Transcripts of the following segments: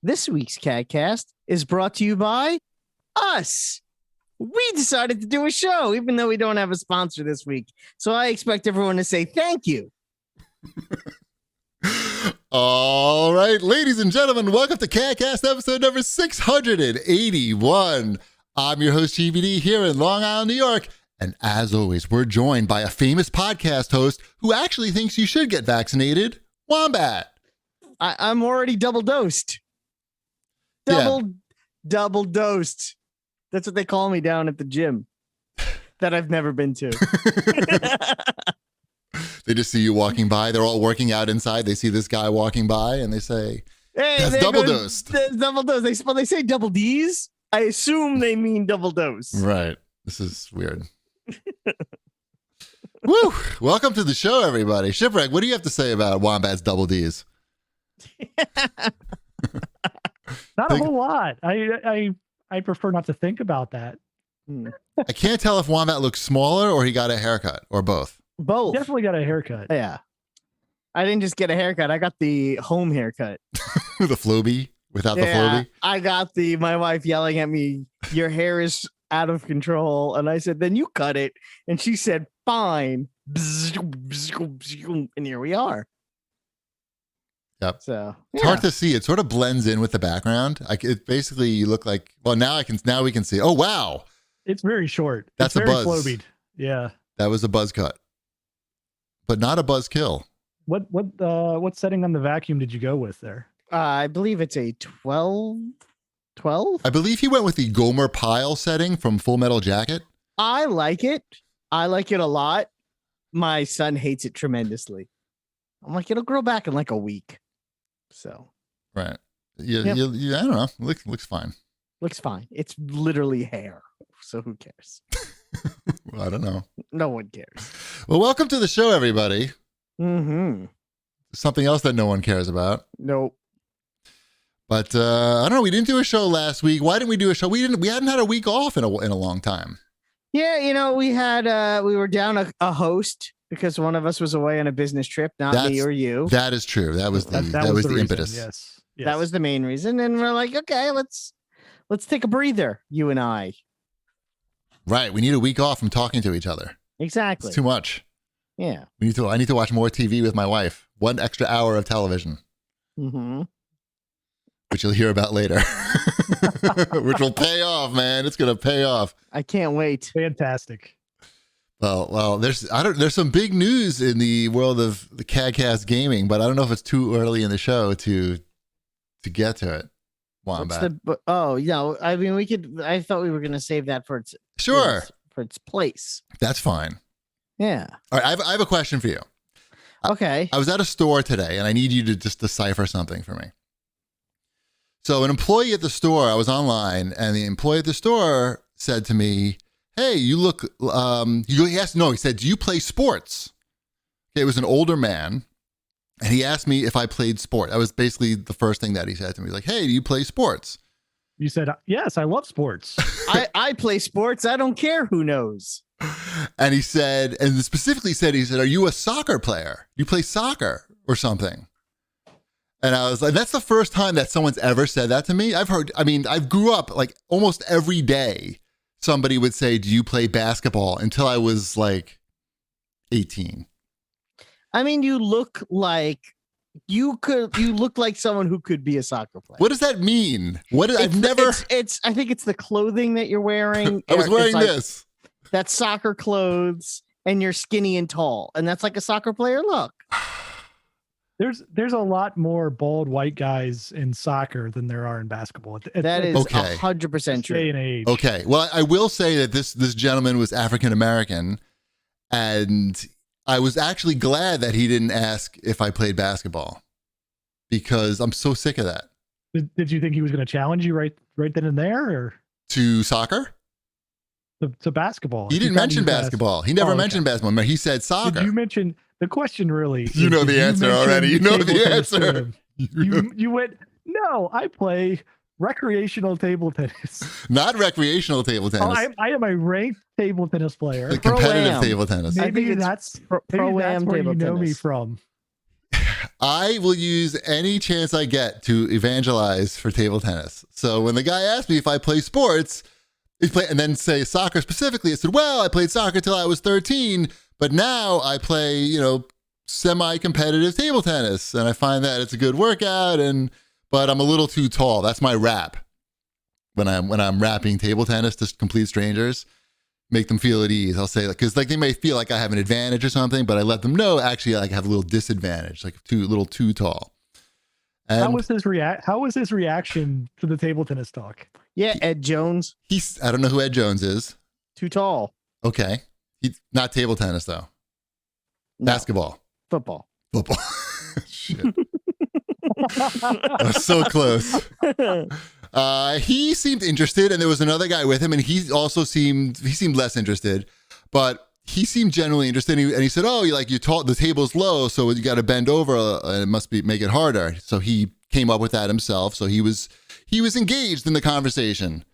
This week's CAGcast is brought to you by us. We decided to do a show, even though we don't have a sponsor this week. So I expect everyone to say thank you. All right, ladies and gentlemen, welcome to CAGcast episode number 681. I'm your host, GBD, here in Long Island, New York. And as always, we're joined by a famous podcast host who actually thinks you should get vaccinated, Wombat. I'm already double dosed. Double dosed. That's what they call me down at the gym that I've never been to. They just see you walking by. They're all working out inside. They see this guy walking by and they say, hey, that's double dosed. Double dose. They say double D's. I assume they mean double dose. Right. This is weird. Woo! Welcome to the show, everybody. Shipwreck, what do you have to say about Wombat's double D's? Not a whole lot. I prefer not to think about that. I can't tell if Wombat looks smaller or he got a haircut or both. Both. Definitely got a haircut. Yeah. I didn't just get a haircut. I got the home haircut. The Floby without the Floby. I got my wife yelling at me, your hair is out of control. And I said, then you cut it. And she said, fine. And here we are. Yep. So it's hard to see. It sort of blends in with the background. It basically, you look like, well, now we can see. Oh, wow. It's very short. That's it's a very buzz. Flobied. Yeah. That was a buzz cut, but not a buzz kill. What setting on the vacuum did you go with there? I believe it's a 12. I believe he went with the Gomer Pyle setting from Full Metal Jacket. I like it. I like it a lot. My son hates it tremendously. I'm like, it'll grow back in like a week. So, right. Yeah. I don't know. Looks fine. Looks fine. It's literally hair. So who cares? Well, I don't know. No one cares. Well, welcome to the show, everybody. Mm-hmm. Something else that no one cares about. Nope. But I don't know. We didn't do a show last week. Why didn't we do a show? We hadn't had a week off in a long time. Yeah, we were down a host because one of us was away on a business trip, not me or you. That is true. That was the reason. impetus. Yes. That was the main reason. And we're like, okay, let's take a breather, you and I. Right. We need a week off from talking to each other. Exactly. It's too much. Yeah. I need to watch more TV with my wife. 1 extra hour of television. Mm-hmm. Which you'll hear about later. Which will pay off, man. It's going to pay off. I can't wait. Fantastic. Well, there's some big news in the world of the CAGcast gaming, but I don't know if it's too early in the show to get to it. Wombat. I mean, I thought we were going to save that for its place. That's fine. Yeah. All right. I have a question for you. Okay. I was at a store today and I need you to just decipher something for me. So an employee at the store, I was online, and the employee at the store said to me, hey, you look, he said, do you play sports? Okay, it was an older man, and he asked me if I played sport. That was basically the first thing that he said to me. Like, hey, do you play sports? You said, yes, I love sports. I play sports. I don't care who knows. And he said, and specifically said, are you a soccer player? You play soccer or something? And I was like, that's the first time that someone's ever said that to me. I grew up like almost every day. Somebody would say, do you play basketball? Until I was like 18. I mean, you look like someone who could be a soccer player. What does that mean? I think it's the clothing that you're wearing. I was wearing this. That's soccer clothes, and you're skinny and tall. And that's like a soccer player look. There's a lot more bald white guys in soccer than there are in basketball. That is 100% true. Day and age. Okay. Well, I will say that this gentleman was African American, and I was actually glad that he didn't ask if I played basketball, because I'm so sick of that. Did you think he was going to challenge you right then and there, or to soccer? To basketball? He didn't mention basketball. He never mentioned basketball. He said soccer. Did you mention the question? Really, you know the answer already. You know the answer. You went, no, I play recreational table tennis. Not recreational table tennis. I am a ranked table tennis player. Competitive table tennis. Maybe that's pro-am where you table know tennis. me from. I will use any chance I get to evangelize for table tennis. So when the guy asked me if I play sports, and then say soccer specifically, I said, well, I played soccer till I was 13, but now I play, semi-competitive table tennis, and I find that it's a good workout, but I'm a little too tall. That's my rap. When I'm rapping table tennis to complete strangers, make them feel at ease. I'll say, because they may feel like I have an advantage or something, but I let them know actually I have a little disadvantage, like a little too tall. And How was his reaction to the table tennis talk? Yeah, Ed Jones. I don't know who Ed Jones is. Too tall. Okay. He's not table tennis though. No. Basketball. Football. Shit. I was so close. He seemed interested, and there was another guy with him, and he seemed less interested, but he seemed genuinely interested. And he said, "Oh, the table's low, so you got to bend over, and it must make it harder." So he came up with that himself. So he was engaged in the conversation.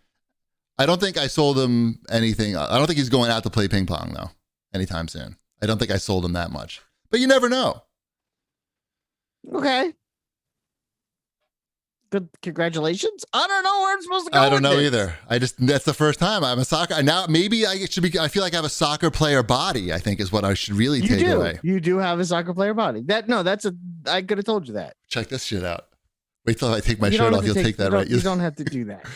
I don't think I sold him anything. I don't think he's going out to play ping pong though anytime soon. I don't think I sold him that much, but you never know. Okay. Good. Congratulations. I don't know where I'm supposed to go. I don't know this. either. That's the first time I'm a soccer. Now maybe I feel like I have a soccer player body, I think is what I should really take away. You do have a soccer player body. I could have told you that. Check this shit out. Wait till I take my shirt off. You'll take that right. You don't have to do that.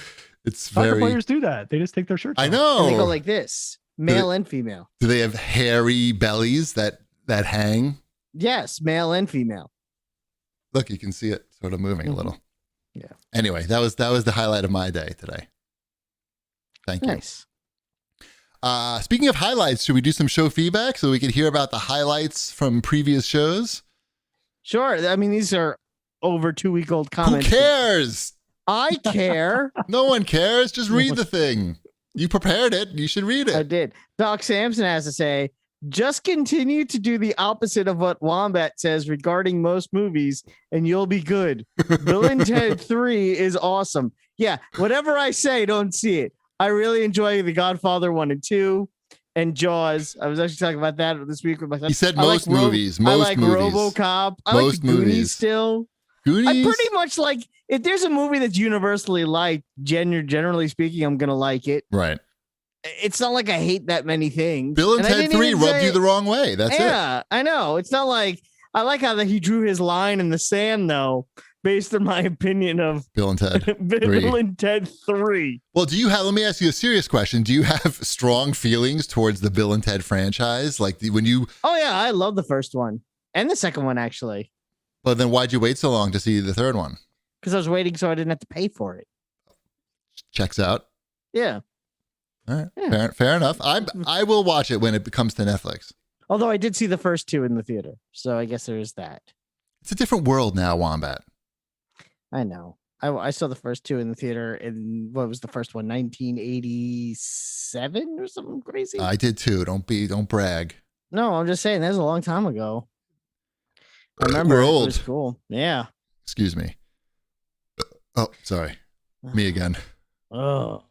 It's Soccer players do that. They just take their shirts off. I know. And they go like this, male and female. Do they have hairy bellies that hang? Yes, male and female. Look, you can see it sort of moving a little. Yeah. Anyway, that was the highlight of my day today. Thank you. Nice. Speaking of highlights, should we do some show feedback so we can hear about the highlights from previous shows? Sure. I mean, these are over 2-week-old comments. Who cares? I care. No one cares. Just read the thing. You prepared it. You should read it. I did. Doc Samson has to say, just continue to do the opposite of what Wombat says regarding most movies, and you'll be good. Bill and Ted 3 is awesome. Yeah, whatever I say, don't see it. I really enjoy The Godfather 1 and 2 and Jaws. I was actually talking about that this week with my son. He said most movies. I like RoboCop. I like the Goonies still. Goonies? I pretty much like, if there's a movie that's universally liked, generally speaking, I'm going to like it. Right. It's not like I hate that many things. Bill and Ted 3 rubbed you the wrong way. That's it. Yeah, I know. It's not like, I like how he drew his line in the sand, though, based on my opinion of Bill and Ted. Bill and Ted 3. Well, let me ask you a serious question. Do you have strong feelings towards the Bill and Ted franchise? Like when you... Oh, yeah, I love the first one and the second one, actually. But then why'd you wait so long to see the third one? Because I was waiting so I didn't have to pay for it. Checks out. Yeah. All right. Yeah. Fair enough. I will watch it when it comes to Netflix. Although I did see the first two in the theater. So I guess there is that. It's a different world now, Wombat. I know. I saw the first two in the theater in, what was the first one? 1987 or something crazy? I did too. Don't brag. No, I'm just saying that was a long time ago. I remember. We're old. It was cool. Yeah. Excuse me. Oh, sorry. Me again. Oh.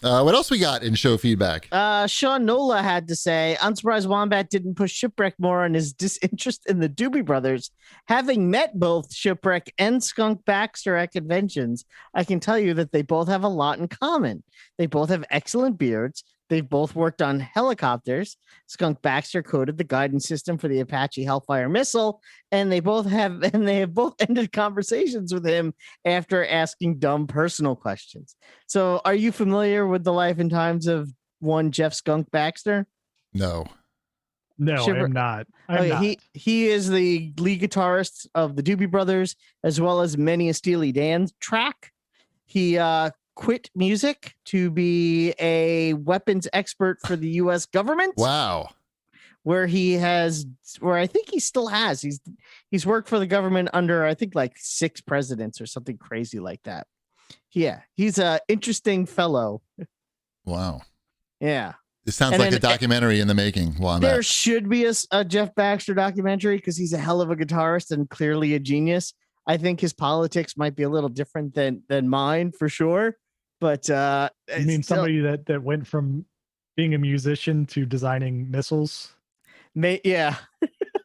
What else we got in show feedback? Sean Nola had to say, I'm surprised Wombat didn't push Shipwreck more on his disinterest in the Doobie Brothers. Having met both Shipwreck and Skunk Baxter at conventions, I can tell you that they both have a lot in common. They both have excellent beards. They've both worked on helicopters. Skunk Baxter coded the guidance system for the Apache Hellfire missile, and they have both ended conversations with him after asking dumb personal questions. So, are you familiar with the life and times of one Jeff Skunk Baxter? No, I'm not. He is the lead guitarist of the Doobie Brothers, as well as many a Steely Dan track. He quit music to be a weapons expert for the U.S. government. Wow. Where I think he still has. He's worked for the government under, I think, like 6 presidents or something crazy like that. Yeah, he's an interesting fellow. Wow. Yeah. It sounds like a documentary in the making. There should be a Jeff Baxter documentary because he's a hell of a guitarist and clearly a genius. I think his politics might be a little different than mine for sure. But I mean, somebody that went from being a musician to designing missiles. Yeah.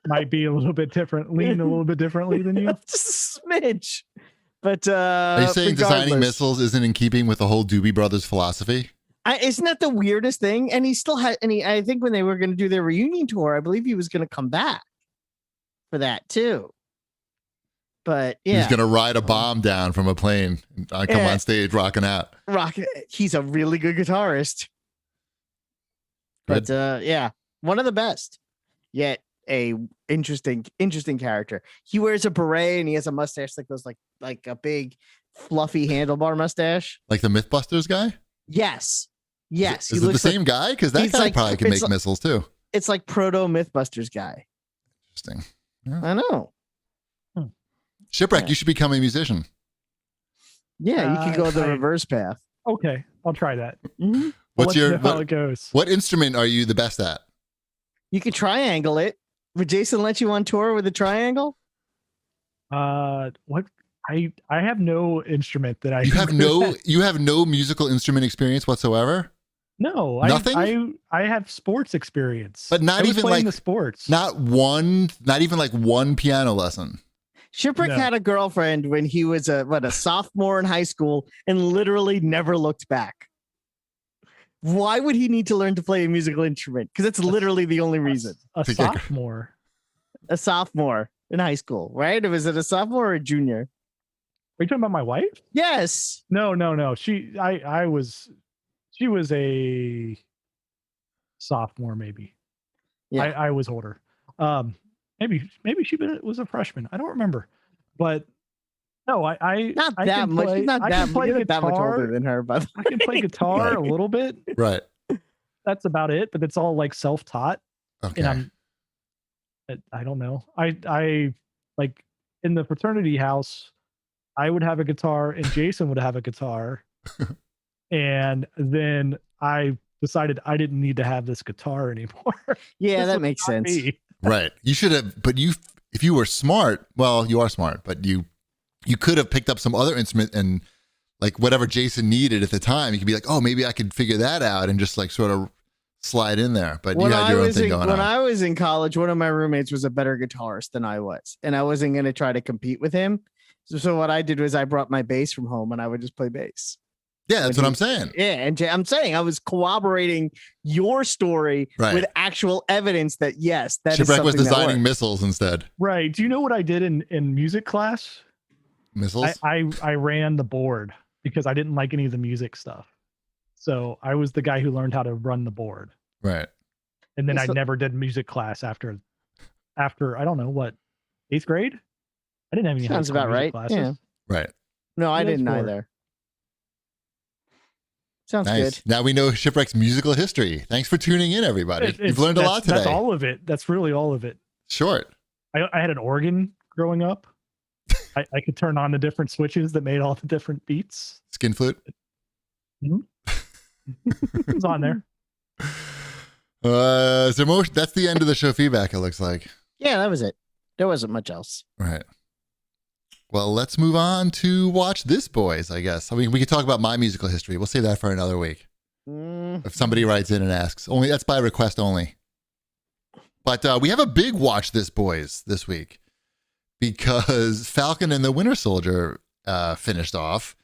might be a little bit different, lean a little bit differently than you. Just a smidge. But are you saying designing missiles isn't in keeping with the whole Doobie Brothers philosophy? Isn't that the weirdest thing? And he still had, I think when they were going to do their reunion tour, I believe he was going to come back for that too. But yeah, he's going to ride a bomb down from a plane and come on stage rocking out. He's a really good guitarist. Good. But yeah, one of the best. Yet a interesting character. He wears a beret and he has a mustache that goes like a big fluffy handlebar mustache, like the Mythbusters guy. Yes. Is it the same guy? Because that guy probably can make missiles too. It's like proto Mythbusters guy. Interesting. Yeah. I know. Shipwreck, you should become a musician. Yeah, you could go the reverse path. Okay, I'll try that. Mm-hmm. How it goes? What instrument are you the best at? You could triangle it. Would Jason let you on tour with a triangle? What? I have no instrument that I. You have no musical instrument experience whatsoever. No, nothing. I have sports experience, but not even like the sports. Not even like one piano lesson. Shipwreck had a girlfriend when he was a sophomore in high school and literally never looked back. Why would he need to learn to play a musical instrument? Because that's literally the only reason. A sophomore. A sophomore in high school, right? Was it a sophomore or a junior? Are you talking about my wife? Yes. No. She was a sophomore, maybe. Yeah. I was older. Maybe she was a freshman. I don't remember. But no, I not that much. She's not that much older than her, but I can play guitar a little bit. Right. That's about it. But it's all like self-taught. Okay. And I don't know. I like in the fraternity house, I would have a guitar and Jason would have a guitar. And then I decided I didn't need to have this guitar anymore. Yeah, that makes sense. Right. You should have, but if you were smart, well, you are smart, but you could have picked up some other instrument and like whatever Jason needed at the time, you could be like, oh, maybe I could figure that out and just like sort of slide in there. But you had your own thing going on. When I was in college, one of my roommates was a better guitarist than I was, and I wasn't going to try to compete with him. So what I did was I brought my bass from home and I would just play bass. Yeah, that's what I'm saying. Yeah, and I'm saying I was corroborating your story with actual evidence that yes, that Shipwreck was designing missiles instead. Right. Do you know what I did in music class? Missiles? I ran the board because I didn't like any of the music stuff. So I was the guy who learned how to run the board. Right. And then I never did music class after I don't know what, 8th grade? I didn't have any Sounds about right. Classes. Yeah. Right. No, I didn't either. Sounds good. Now we know Shipwreck's musical history. Thanks for tuning in, everybody. You've learned a lot today. That's all of it. That's really all of it. Short. I had an organ growing up. I could turn on the different switches that made all the different beats. Skin flute. Mm-hmm. It was on there. So that's the end of the show feedback, it looks like. Yeah, that was it. There wasn't much else. Right. Well, let's move on to Watch This, boys, I guess. I mean, we could talk about my musical history. We'll save that for another week. If somebody writes in and asks. That's by request only. But we have a big Watch This, boys, this week. Because Falcon and the Winter Soldier finished off.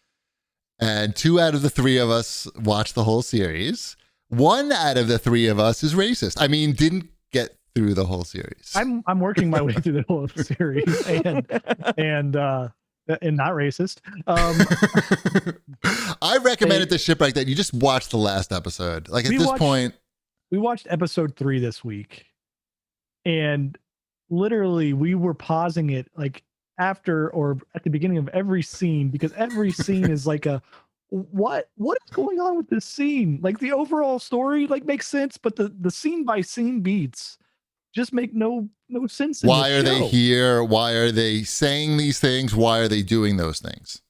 And 2 out of the 3 of us watched the whole series. 1 out of the 3 of us is racist. I mean, didn't get through the whole series. I'm working my way through the whole series and not racist. I recommended to Shipwreck that you just watch the last episode. Like at this point, we watched episode 3 this week, and literally we were pausing it like after or at the beginning of every scene, because every scene is like a what is going on with this scene? Like the overall story like makes sense, but the scene by scene beats just make no sense. Why are they here? Why are they saying these things? Why are they doing those things?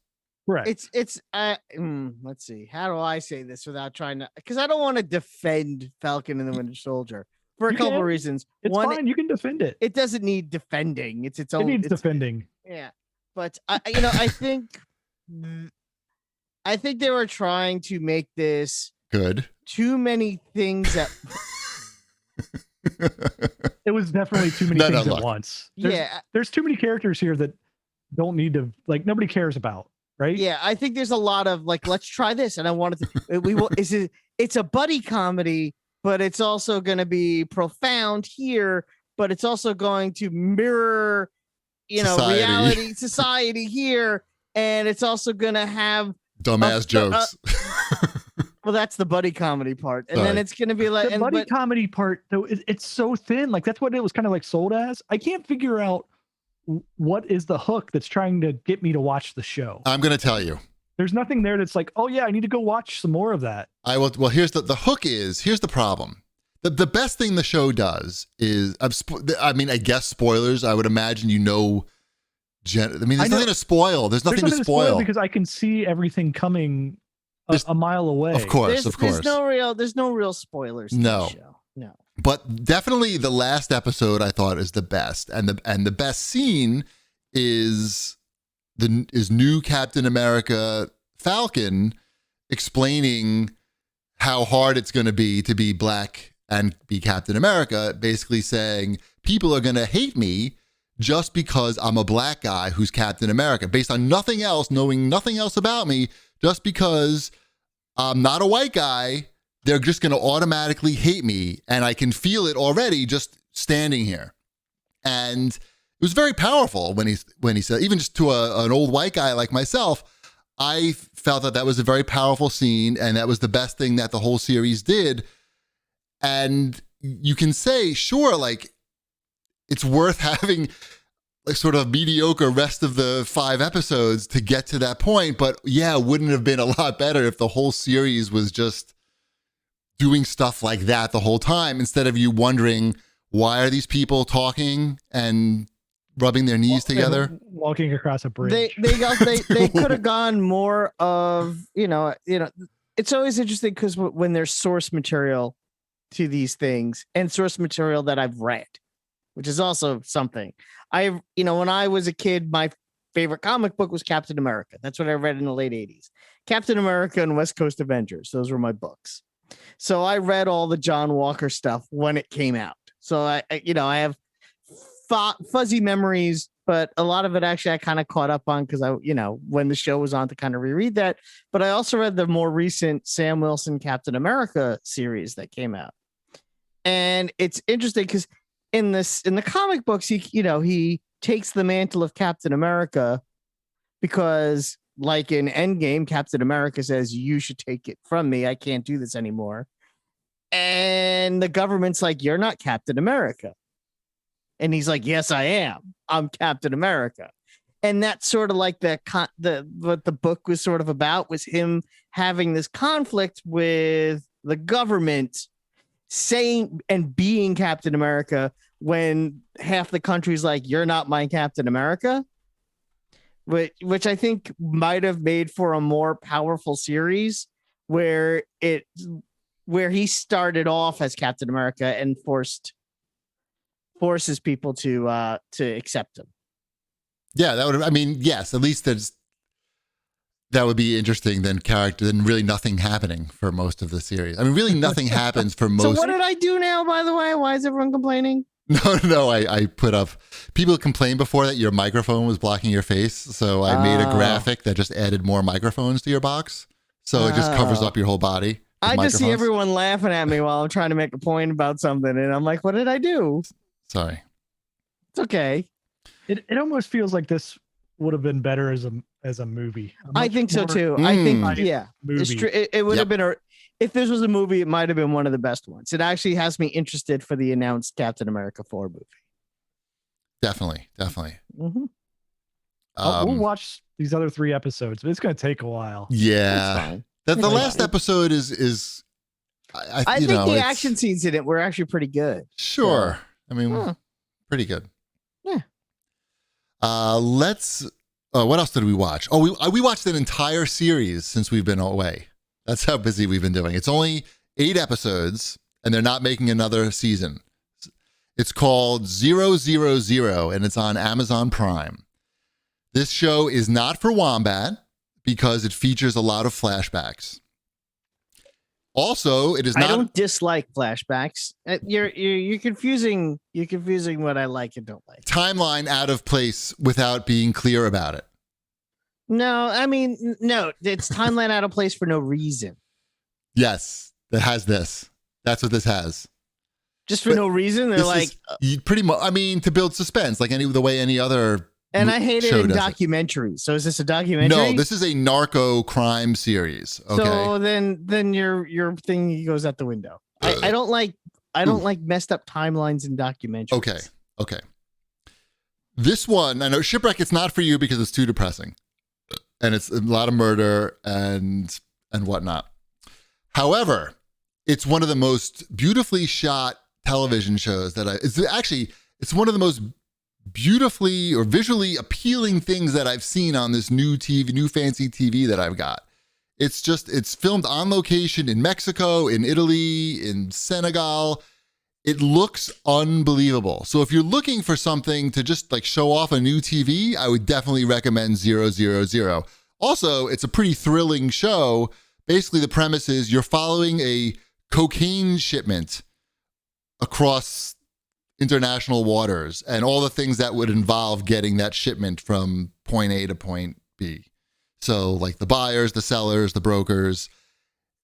Right. It's let's see. How do I say this without trying to, because I don't want to defend Falcon and the Winter Soldier for a couple of reasons. It's fine. You can defend it. It doesn't need defending. It's its own. It needs defending. Yeah. But I think they were trying to make this good. Too many things that It was definitely too many things at once. There's too many characters here that don't need to, like, nobody cares about, right? Yeah, I think there's a lot of like, let's try this, and I wanted to. We will. It's a buddy comedy, but it's also going to be profound here, but it's also going to mirror, reality, society here, and it's also going to have dumbass jokes. Well, that's the buddy comedy part, and then it's going to be like the buddy comedy part. Though it's so thin, like that's what it was kind of like sold as. I can't figure out what is the hook that's trying to get me to watch the show. I'm going to tell you. There's nothing there that's like, oh yeah, I need to go watch some more of that. I will. Well, here's the hook is, here's the problem. The best thing the show does is, I guess spoilers, I would imagine, there's nothing to spoil. There's nothing to spoil because I can see everything coming a mile away. Of course. There's no real spoilers. No. No. But definitely the last episode I thought is the best. And the best scene is new Captain America Falcon explaining how hard it's going to be black and be Captain America, basically saying people are going to hate me just because I'm a black guy who's Captain America, based on nothing else, knowing nothing else about me, just because I'm not a white guy, they're just going to automatically hate me, and I can feel it already just standing here. And it was very powerful when he said, even just to an old white guy like myself, I felt that was a very powerful scene, and that was the best thing that the whole series did. And you can say, sure, like, it's worth having like sort of mediocre rest of the 5 episodes to get to that point. But yeah, it wouldn't have been a lot better if the whole series was just doing stuff like that the whole time, instead of you wondering, why are these people talking and rubbing their knees together, walking across a bridge? They could have gone more of, it's always interesting because when there's source material to these things, and source material that I've read, which is also something. When I was a kid, my favorite comic book was Captain America. That's what I read in the late 80s. Captain America and West Coast Avengers. Those were my books. So I read all the John Walker stuff when it came out. So I have fuzzy memories, but a lot of it actually I kind of caught up on because when the show was on, to kind of reread that. But I also read the more recent Sam Wilson Captain America series that came out. And it's interesting because in the comic books, he takes the mantle of Captain America because, like in Endgame, Captain America says, you should take it from me. I can't do this anymore. And the government's like, you're not Captain America. And he's like, yes, I am. I'm Captain America. And that's sort of like what the book was sort of about, was him having this conflict with the government saying and being Captain America when half the country's like, you're not my Captain America, which I think might have made for a more powerful series where he started off as Captain America and forces people to accept him. Yeah, yes, at least that would be interesting than really nothing happening for most of the series. Really nothing happens for most. So what did I do now, by the way? Why is everyone complaining? No, I put up, people complained before that your microphone was blocking your face. So I made a graphic that just added more microphones to your box. So it just covers up your whole body. I just see everyone laughing at me while I'm trying to make a point about something. And I'm like, what did I do? Sorry. It's okay. It almost feels like this would have been better as a movie. I think so too. I think, yeah, it would have been if this was a movie, it might have been one of the best ones. It actually has me interested for the announced Captain America 4 movie. Definitely. Mm-hmm. We'll watch these other 3 episodes, but it's going to take a while. Yeah. The last episode is I think the action scenes in it were actually pretty good. Sure. So, pretty good. Yeah. What else did we watch? We watched an entire series since we've been away. That's how busy we've been doing. It's only 8 episodes, and they're not making another season. It's called 000, and it's on Amazon Prime. This show is not for Wombat because it features a lot of flashbacks. Also, it is I not. don't dislike flashbacks. You're confusing. You're confusing what I like and don't like. Timeline out of place without being clear about it. No, I mean, no, it's timeline out of place for no reason. Yes, that has this. That's what this has. Just for no reason. They're like, pretty much. I mean, to build suspense, like the way any other. And I hate it in documentaries. So is this a documentary? No, this is a narco crime series. Okay. So then your thing goes out the window. I don't like messed up timelines in documentaries. Okay. This one, I know Shipwreck. It's not for you because it's too depressing, and it's a lot of murder and whatnot. However, it's one of the most beautifully shot television shows that it's one of the most beautifully or visually appealing things that I've seen on this new fancy TV that I've got. It's filmed on location in Mexico, in Italy, in Senegal. It looks unbelievable. So if you're looking for something to just like show off a new TV, I would definitely recommend 000. Also, it's a pretty thrilling show. Basically, the premise is you're following a cocaine shipment across international waters and all the things that would involve getting that shipment from point A to point B. So like the buyers, the sellers, the brokers.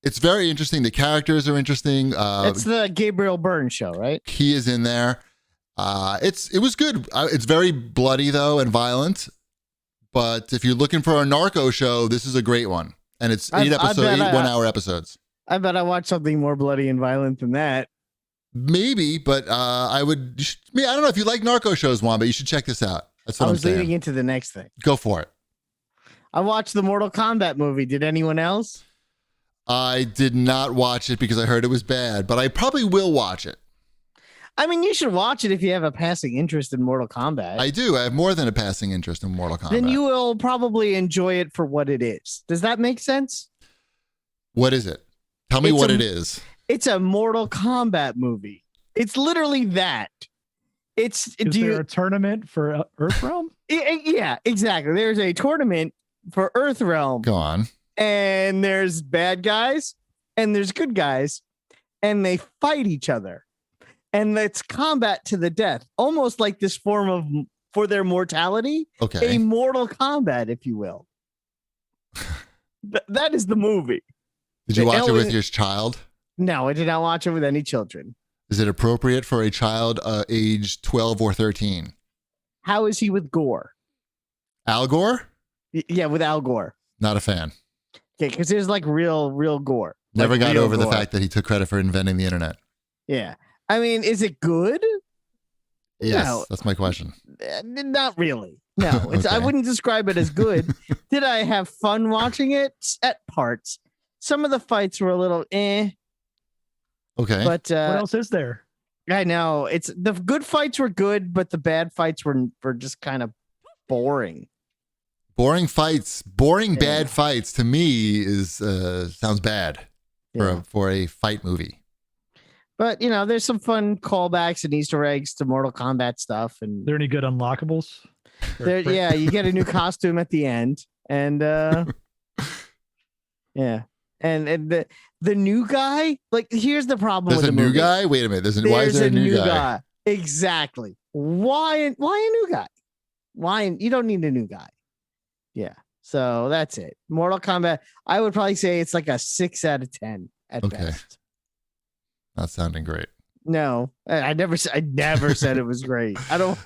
It's very interesting. The characters are interesting. It's the Gabriel Byrne show, right? He is in there. It was good. It's very bloody though and violent. But if you're looking for a narco show, this is a great one. And it's 8 1-hour episodes. I bet I watched something more bloody and violent than that. Maybe, but I don't know if you like narco shows, Juan, but you should check this out. That's what I I'm was saying. leading into the next thing. Go for it. I watched the Mortal Kombat movie. Did anyone else? I did not watch it because I heard it was bad, but I probably will watch it. I mean, you should watch it if you have a passing interest in Mortal Kombat. I do. I have more than a passing interest in Mortal Kombat. Then you will probably enjoy it for what it is. Does that make sense? What is it? Tell me what it is. It's a Mortal Kombat movie. It's literally that. Is there a tournament for Earthrealm? Yeah, exactly. There's a tournament for Earthrealm. Go on. And there's bad guys and there's good guys and they fight each other. And it's combat to the death, almost like this form of for their mortality. Okay. A Mortal Kombat, if you will. That is the movie. Did you watch it with your child? No, I did not watch it with any children. Is it appropriate for a child age 12 or 13? How is he with Gore? Al Gore? Yeah, with Al Gore. Not a fan. Okay, because there's like real Gore. Never got over Gore. the fact that he took credit for inventing the internet. Yeah. I mean, is it good? Yes, No. That's my question. Not really. No, Okay. I wouldn't describe it as good. Did I have fun watching it? At parts. Some of the fights were a little Okay. But what else is there? I know it's the good fights were good, but the bad fights were just kind of boring. Boring fights, bad fights to me is sounds bad for a fight movie. But there's some fun callbacks and Easter eggs to Mortal Kombat stuff. And Are there any good unlockables? you get a new costume at the end, and yeah, and the new guy. Like, here's the problem. There's with a the new movie. guy. Wait a minute. Why is there a new guy? Exactly. Why a new guy? Why you don't need a new guy? Yeah. So that's it. Mortal Kombat. I would probably say it's like a 6 out of 10 at best. Not sounding great. No, I never said it was great. I don't.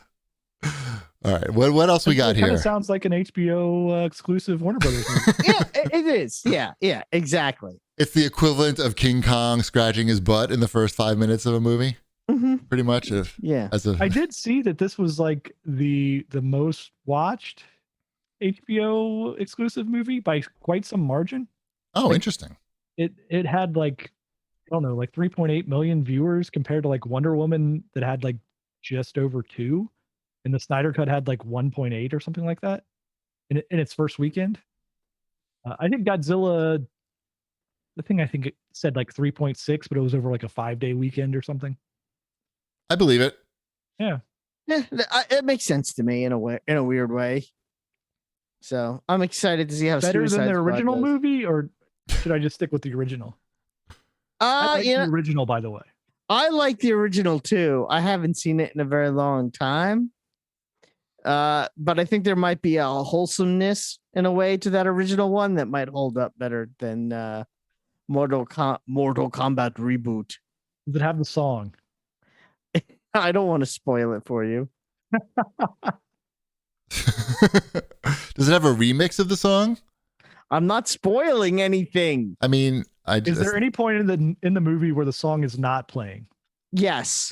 All right. What else we got here? It kind of sounds like an HBO exclusive Warner Brothers movie. Yeah, it is. Yeah, exactly. It's the equivalent of King Kong scratching his butt in the first 5 minutes of a movie. Mm-hmm. Pretty much. I did see that this was like the most watched HBO exclusive movie by quite some margin. Oh, interesting. It had like, I don't know, like 3.8 million viewers compared to like Wonder Woman that had like just over 2, and the Snyder Cut had like 1.8 or something like that in its first weekend. I think Godzilla, I think it said like 3.6, but it was over like a 5-day weekend or something. I believe it. Yeah, it makes sense to me in a weird way. So I'm excited to see how better than Suicide the Squad original does. movie, or should I just stick with the original? I like you the know, original, by the way. I like the original too. I haven't seen it in a very long time. But I think there might be a wholesomeness in a way to that original one that might hold up better than Mortal Kombat reboot. Does it have the song? I don't want to spoil it for you. Does it have a remix of the song? I'm not spoiling anything. I mean, Is there any point in the movie where the song is not playing? Yes.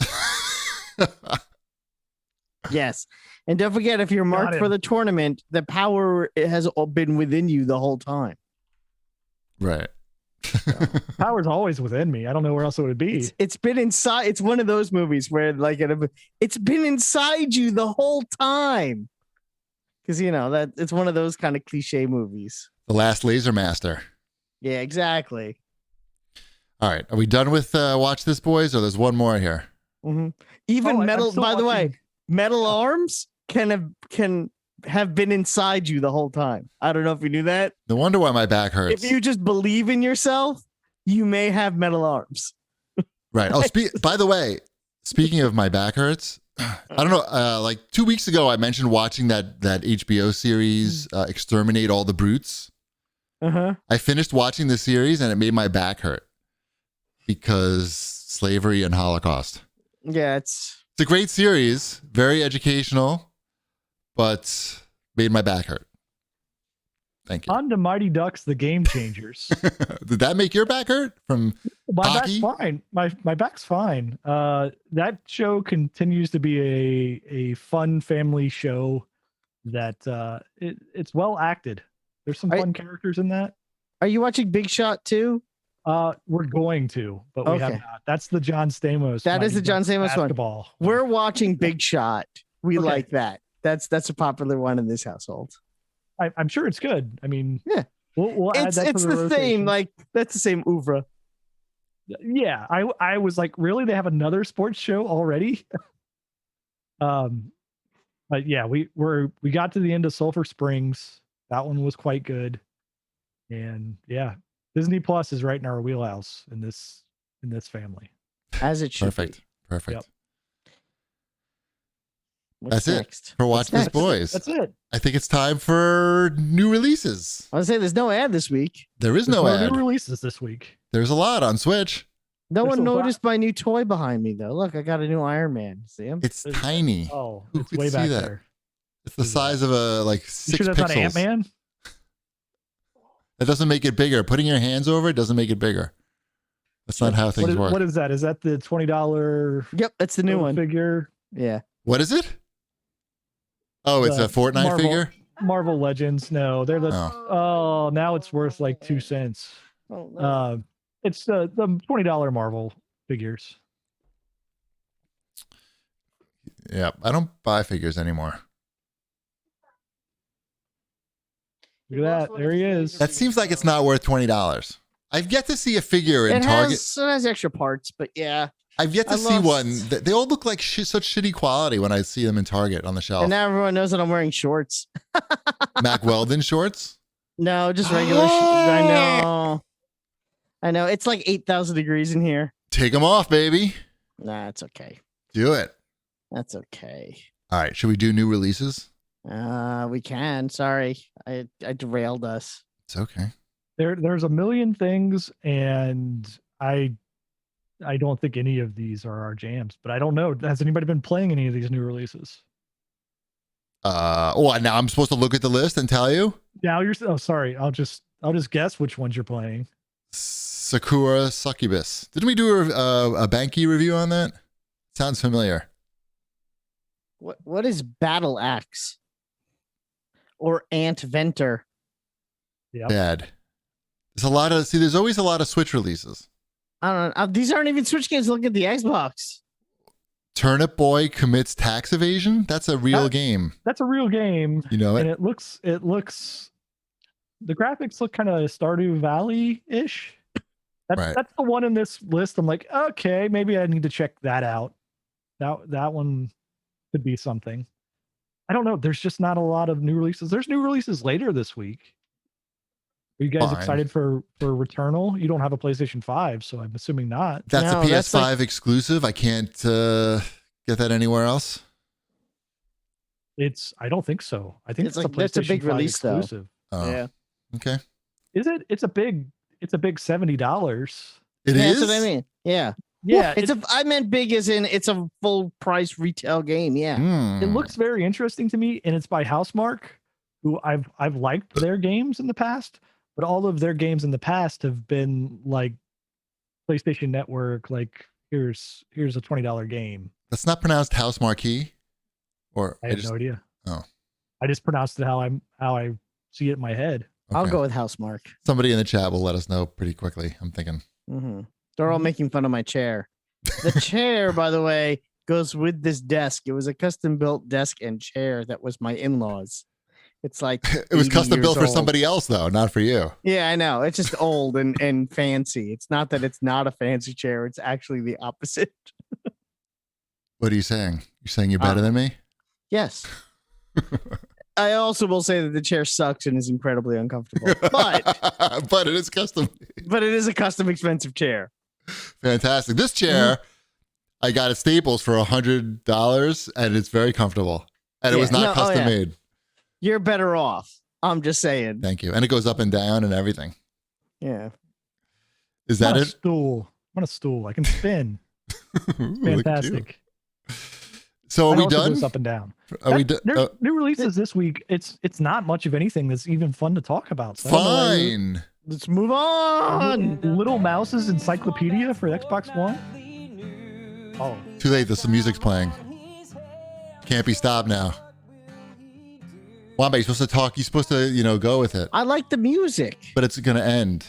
Yes. And don't forget, if you're marked for the tournament, the power has been within you the whole time. Right. Power's always within me. I don't know where else it would be. It's been inside. It's one of those movies where like it's been inside you the whole time. Because that it's one of those kind of cliche movies. The Last Laser Master. Yeah, exactly. All right. Are we done with Watch This, boys? Or there's one more here? Mm-hmm. Even metal, by the way, metal arms can have been inside you the whole time. I don't know if you knew that. No wonder why my back hurts. If you just believe in yourself, you may have metal arms. Right. Oh, by the way, speaking of my back hurts, I don't know. Like 2 weeks ago, I mentioned watching that HBO series, Exterminate All the Brutes. Uh-huh. I finished watching the series and it made my back hurt because slavery and Holocaust. Yeah, it's a great series, very educational, but made my back hurt. Thank you. On to Mighty Ducks, the Game Changers. Did that make your back hurt from hockey? Back's fine. My back's fine. That show continues to be a fun family show that it's well acted. There's some fun characters in that. Are you watching Big Shot too? We're going to, but we have not. That's the John Stamos. That is the John Stamos one. We're watching Big Shot. We like that. That's a popular one in this household. I'm sure it's good. I mean, yeah, we'll add that it's to the the rotation. same. Like that's the same oeuvre. Yeah, I was like, really? They have another sports show already? But yeah, we got to the end of Sulphur Springs. That one was quite good, and yeah, Disney Plus is right in our wheelhouse in this family. As it should. Perfect. Yep. What's That's next? It for Watch This, boys. That's it. I think it's time for new releases. I was saying there's no ad this week. There's no ad. New releases this week. There's a lot on Switch. No one noticed my new toy behind me though. Look, I got a new Iron Man. See him? It's tiny. Oh, it's way back there. It's the size of a 6 You sure that's pixels. not Ant-Man? That doesn't make it bigger. Putting your hands over it doesn't make it bigger. That's not how things work. What is that? Is that the $20? Yep, that's the new one figure. Yeah. What is it? Oh, it's a Fortnite figure? Marvel Legends. No, they're the now it's worth like 2 cents. Oh, no. It's the $20 Marvel figures. Yeah, I don't buy figures anymore. Look at that. There he is. That seems like it's not worth $20. I've yet to see a figure in Target. It has extra parts, but yeah. I've yet to see one. They all look like such shitty quality when I see them in Target on the shelf. And now everyone knows that I'm wearing shorts. Mac Weldon shorts? No, just regular shorts. I know. It's like 8,000 degrees in here. Take them off, baby. Nah, it's okay. Do it. That's okay. All right. Should we do new releases? We can. Sorry. I derailed us. It's okay. There's a million things, and I don't think any of these are our jams, but I don't know. Has anybody been playing any of these new releases? Now I'm supposed to look at the list and tell you? Now sorry. I'll just guess which ones you're playing. Sakura Succubus. Didn't we do a Banky review on that? Sounds familiar. What is Battle Axe? Or Ant Venter? Yeah. Bad. There's always a lot of Switch releases. I don't know. These aren't even Switch games. Look at the Xbox. Turnip Boy Commits Tax Evasion. That's a real game. That's a real game. You know it? And it looks. The graphics look kind of Stardew Valley-ish. That's the one in this list. I'm like, okay, maybe I need to check that out. That one could be something. I don't know. There's just not a lot of new releases. There's new releases later this week. Are you guys Fine. excited for Returnal? You don't have a PlayStation 5, so I'm assuming not. That's No, a PS5 that's like- exclusive. I can't get that anywhere else. I don't think so. I think It's it's a like- that's a PlayStation big 5 release, though. exclusive. Oh, Yeah. okay. Is it? It's a big $70. It Yeah, is. that's what I mean. Yeah. Yeah, I meant big as in it's a full price retail game. Yeah. Hmm. it looks very interesting to me, and it's by Housemark, who I've liked their games in the past, but all of their games in the past have been like PlayStation Network, like here's a $20 game. That's not pronounced House Marquee, or I have no idea. Oh. I just pronounced it how I see it in my head. I'll okay. go with Housemark. Somebody in the chat will let us know pretty quickly. I'm thinking. Mm-hmm. They're all making fun of my chair. The chair, by the way, goes with this desk. It was a custom built desk and chair that was my in-laws. It's like It was 80 custom built years for old. somebody else, though, not for you. Yeah, I know. It's just old and fancy. It's not that it's not a fancy chair. It's actually the opposite. What are you saying? You're saying you're better than me? Yes. I also will say that the chair sucks and is incredibly uncomfortable. But But it is custom. it is a custom expensive chair. Fantastic. This chair, I got at Staples for $100, and it's very comfortable. And it was Yeah. not No, oh, custom yeah. made. You're better off. I'm just saying. Thank you. And it goes up and down and everything. Yeah. Is I'm that on a it? stool. I'm on a stool. I can spin. Ooh, look at you. Fantastic. So are It we also done? goes up and down. Are we done? There's new releases this week. It's not much of anything that's even fun to talk about. So I don't know why you- Fine. Let's move on. Little Mouse's Encyclopedia for Xbox One. Oh, Too late. There's some music's playing. Can't be stopped now. Wamba, you're supposed to talk. You're supposed to, go with it. I like the music. But it's going to end.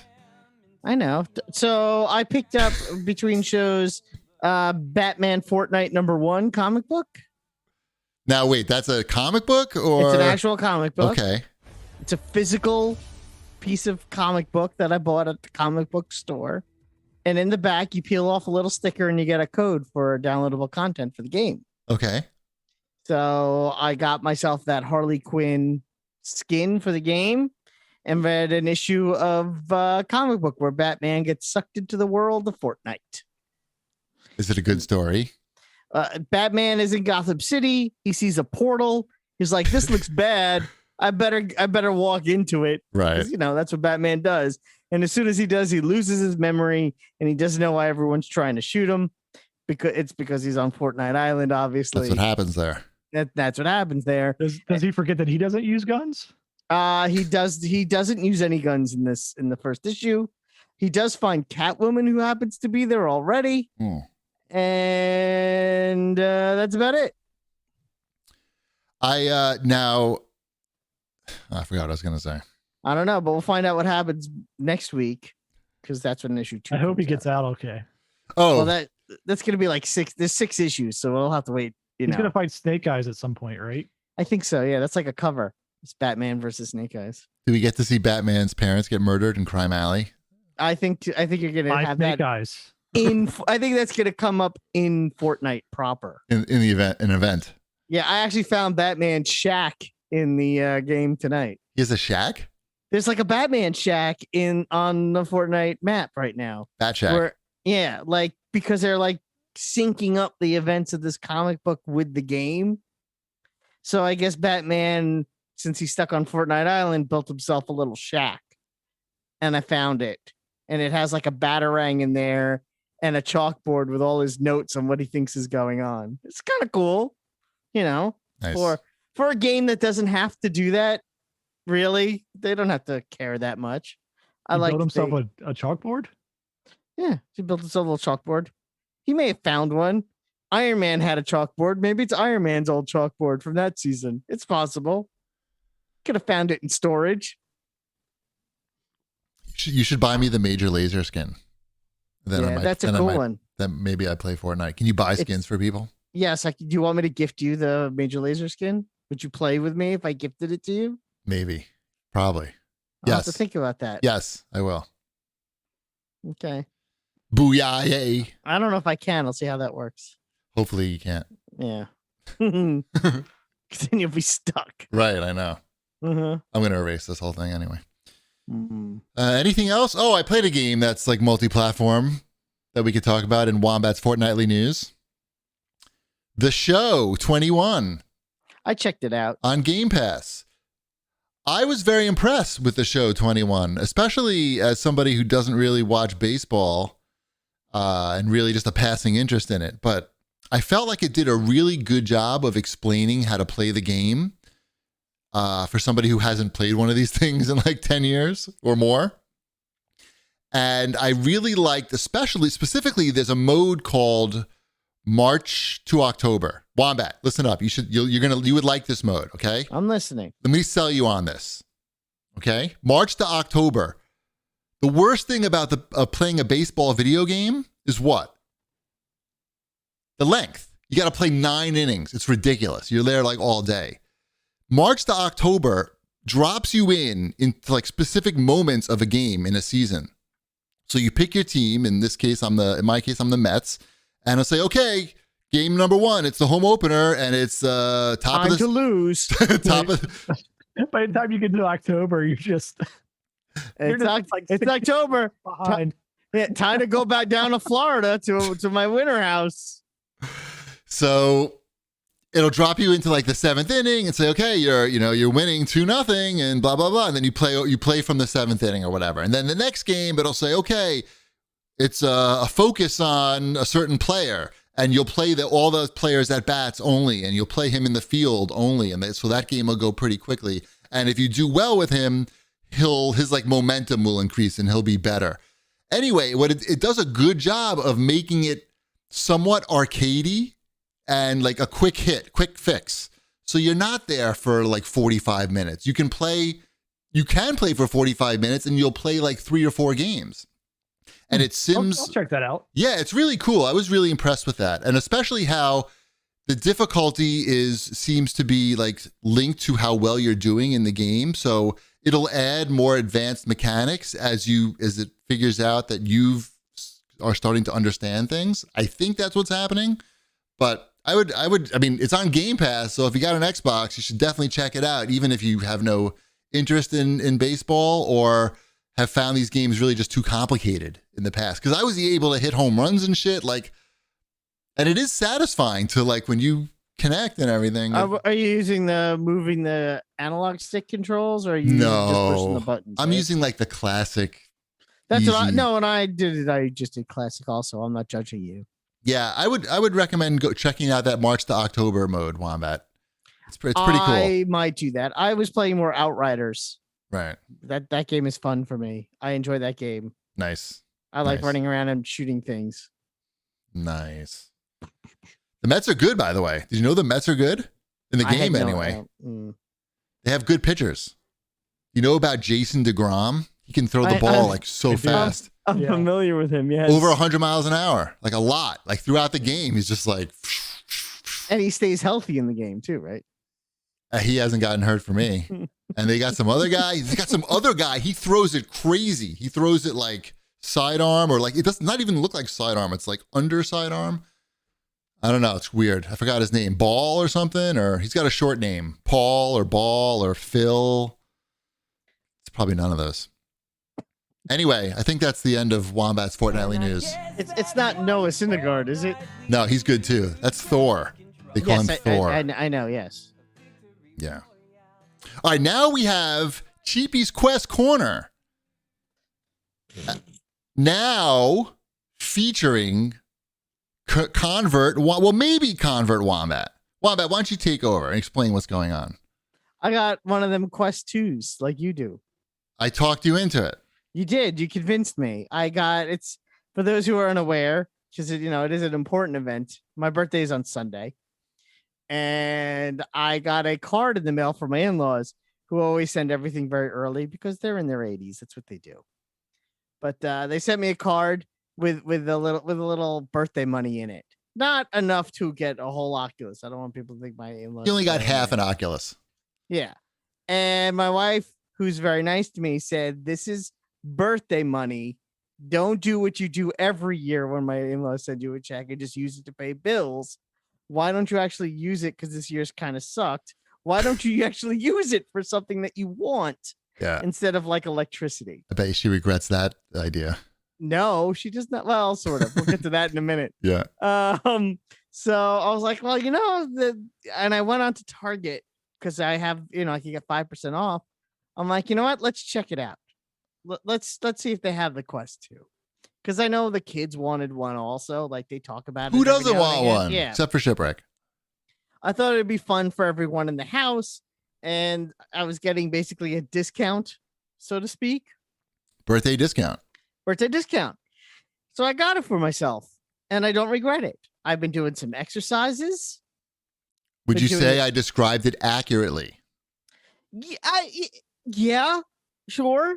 I know. So I picked up between shows Batman Fortnite #1 comic book. Now, wait, that's a comic book or? It's an actual comic book. Okay. It's a physical piece of comic book that I bought at the comic book store. And in the back, you peel off a little sticker and you get a code for downloadable content for the game. Okay. So I got myself that Harley Quinn skin for the game and read an issue of comic book where Batman gets sucked into the world of Fortnite. Is it a good story? Batman is in Gotham City. He sees a portal. He's like, "This looks bad. I better walk into it." Right. 'Cause, that's what Batman does. And as soon as he does, he loses his memory and he doesn't know why everyone's trying to shoot him because he's on Fortnite Island. Obviously, That's what happens there. that's what happens there. does he forget that he doesn't use guns? He doesn't use any guns in the first issue. He does find Catwoman, who happens to be there already. Hmm. And that's about it. I forgot what I was going to say. I don't know, but we'll find out what happens next week because that's when issue 2. I hope he comes gets out okay. Oh, Well, that's gonna be like 6. There's 6 issues, so we'll have to wait. He's gonna fight Snake Eyes at some point, right? I think so. Yeah, that's like a cover. It's Batman versus Snake Eyes. do we get to see Batman's parents get murdered in Crime Alley? I think you're gonna By have Snake that Eyes. in. I think that's gonna come up in Fortnite proper. In the event? Yeah, I actually found Batman shack in the game tonight. He has a shack? There's like a Batman shack on the Fortnite map right now. Bat shack. Where, like because they're like syncing up the events of this comic book with the game. So I guess Batman, since he's stuck on Fortnite Island, built himself a little shack. And I found it. And it has like a Batarang in there and a chalkboard with all his notes on what he thinks is going on. It's kind of cool, Nice. for a game that doesn't have to do that. Really, they don't have to care that much. He built himself a chalkboard. Yeah, he built himself a little chalkboard. He may have found one. Iron Man had a chalkboard. Maybe it's Iron Man's old chalkboard from that season. It's possible. Could have found it in storage. You should buy me the Major Laser skin. That's a cool one. Then maybe I play Fortnite. Can you buy skins for people? Yes, do you want me to gift you the Major Laser skin? Would you play with me if I gifted it to you? Maybe. Probably. I'll have Yes. to think about that. Yes, I will. Okay. Booyah, yay. I don't know if I can. I'll see how that works. Hopefully you can't. Yeah. 'Cause then you'll be stuck. Right, I know. Uh-huh. I'm going to erase this whole thing anyway. Anything else? Oh, I played a game that's like multi-platform that we could talk about in Wombat's Fortnightly News. The Show 21. I checked it out on Game Pass. I was very impressed with The Show 21, especially as somebody who doesn't really watch baseball and really just a passing interest in it. But I felt like it did a really good job of explaining how to play the game for somebody who hasn't played one of these things in like 10 years or more. And I really liked, specifically, there's a mode called March to October. Wombat, listen up. You would like this mode, okay? I'm listening. Let me sell you on this, okay? March to October. The worst thing about playing a baseball video game is what? The length. You got to play 9 innings. It's ridiculous. You're there like all day. March to October drops you into like specific moments of a game in a season. So you pick your team. In my case, I'm the Mets. And I'll say, okay, game number 1, it's the home opener, and it's top Time of the... to lose. Top of... By the time you get to October, you're just... It's October. Behind. Time to go back down to Florida to my winter house. So it'll drop you into like the 7th inning and say, okay, you're winning 2-0 and blah, blah, blah. And then you play from the 7th inning or whatever. And then the next game, it'll say, okay, it's a focus on a certain player, and you'll play all those players at bats only, and you'll play him in the field only. And so that game will go pretty quickly. And if you do well with him, his like momentum will increase and he'll be better. Anyway, it does a good job of making it somewhat arcadey and like a quick fix. So you're not there for like 45 minutes. You can play for 45 minutes and you'll play like 3 or 4 games. And it sims. I'll check that out. Yeah, it's really cool. I was really impressed with that. And especially how the difficulty seems to be like linked to how well you're doing in the game. So it'll add more advanced mechanics as it figures out that you are starting to understand things. I think that's what's happening. But I mean, it's on Game Pass. So if you got an Xbox, you should definitely check it out, even if you have no interest in baseball or have found these games really just too complicated in the past. Because I was able to hit home runs and shit, and it is satisfying to like when you connect and everything. Are you using moving the analog stick controls, or are you just pushing the buttons? I'm using like the classic. That's easy. When I did it, I just did classic also. I'm not judging you. Yeah, I would recommend checking out that March to October mode, Wombat. It's pretty cool. I might do that. I was playing more Outriders. Right. That game is fun for me. I enjoy that game. Nice. I like running around and shooting things. Nice. The Mets are good, by the way. Did you know the Mets are good? In the game, anyway. They have good pitchers. You know about Jason DeGrom? He can throw the ball so fast. I'm familiar with him, yes. Over 100 miles an hour. Like a lot. Like throughout the game, he's just like... And he stays healthy in the game too, right? He hasn't gotten hurt for me. And they got some other guy. They got some other guy. He throws it crazy. He throws it like sidearm, or like it does not even look like sidearm. It's like under sidearm. I don't know. It's weird. I forgot his name. Ball or something, or he's got a short name. Paul or Ball or Phil. It's probably none of those. Anyway, I think that's the end of Wombat's Fortnightly News. It's not Noah Syndergaard, is it? No, he's good too. That's Thor. They call him Thor. I know, yes. Yeah. All right, now we have Cheapy's Quest Corner. Now featuring Convert Wombat. Wombat, why don't you take over and explain what's going on? I got one of them Quest 2s like you do. I talked you into it. You did. You convinced me. It's for those who are unaware, because it is an important event. My birthday is on Sunday. And I got a card in the mail from my in-laws, who always send everything very early because they're in their 80s. That's what they do. But they sent me a card with a little birthday money in it. Not enough to get a whole Oculus. I don't want people to think my in-laws. You only got half an Oculus. Yeah. And my wife, who's very nice to me, said, "This is birthday money. Don't do what you do every year when my in-laws send you a check and just use it to pay bills. Why don't you actually use it? Because this year's kind of sucked. Why don't you actually use it for something that you want?" Yeah. instead of like electricity. I bet she regrets that idea. No, she does not. Well, sort of. We'll get to that in a minute. Yeah. So I was like, well, and I went on to Target because I have, I can get 5% off. I'm like, you know what? Let's check it out. Let's see if they have the Quest 2. Because I know the kids wanted one also. Like they talk about it. Who every doesn't now and want again. one? Yeah. Except for Shipwreck. I thought it'd be fun for everyone in the house. And I was getting basically a discount, so to speak. Birthday discount. So I got it for myself and I don't regret it. I've been doing some exercises. Would you say I described it accurately? Yeah, sure.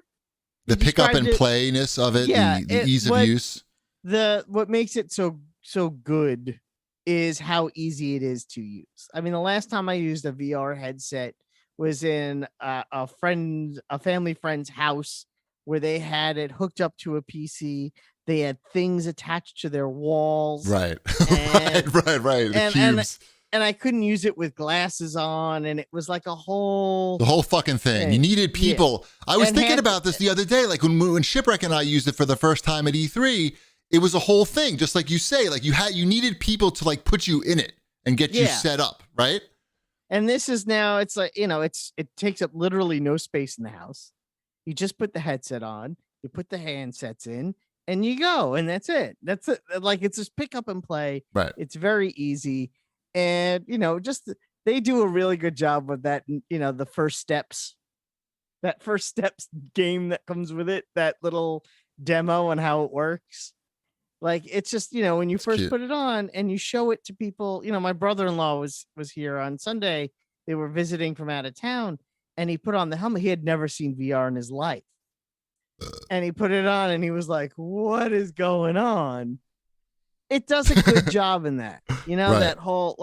The pick up and playness of it, the ease of use. What makes it so good is how easy it is to use. I mean, the last time I used a VR headset was in a family friend's house where they had it hooked up to a PC. They had things attached to their walls. Right. And, right. The cubes. And I couldn't use it with glasses on. And it was like the whole fucking thing. You needed people. Yeah. I was thinking about this the other day. Like when Shipwreck and I used it for the first time at E3, it was a whole thing. Just like you say, like you needed people to like put you in it and get you set up. Right. And this is now, it's like, it takes up literally no space in the house. You just put the headset on, you put the handsets in, and you go, and that's it. That's it. Like, it's just pick up and play. Right. It's very easy. And, they do a really good job with that, the first steps game that comes with it, that little demo and how it works. Like, it's just, when you first put it on and you show it to people, my brother-in-law was here on Sunday. They were visiting from out of town and he put on the helmet. He had never seen VR in his life. And he put it on and he was like, what is going on? It does a good job in that, right. That whole,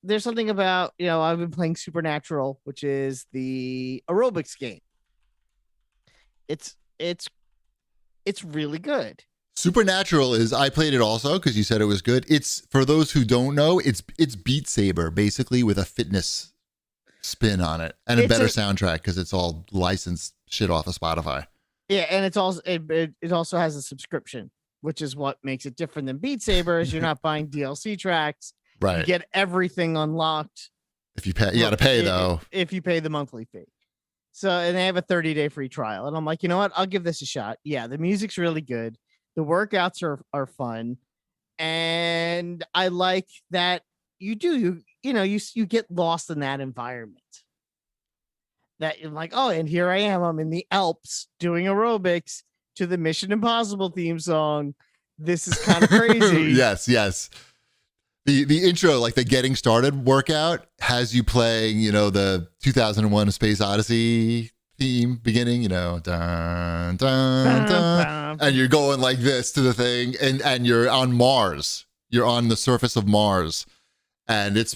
there's something about, I've been playing Supernatural, which is the aerobics game. It's really good. Supernatural I played it also because you said it was good. It's, for those who don't know, it's Beat Saber basically with a fitness spin on it and a better soundtrack because it's all licensed shit off of Spotify. Yeah, and it's also it also has a subscription, which is what makes it different than Beat Saber. Is you're not buying DLC tracks. Right. You get everything unlocked. If you pay, you got to pay though. If you pay the monthly fee. So, and they have a 30-day free trial. And I'm like, you know what? I'll give this a shot. Yeah, the music's really good. The workouts are fun. And I like that you get lost in that environment. That you're like, oh, and here I am. I'm in the Alps doing aerobics to the Mission Impossible theme song. This is kind of crazy. Yes. The intro, like the getting started workout, has you playing, the 2001: A Space Odyssey theme beginning, dun, dun, dun, and you're going like this to the thing, and you're on Mars. You're on the surface of Mars, and it's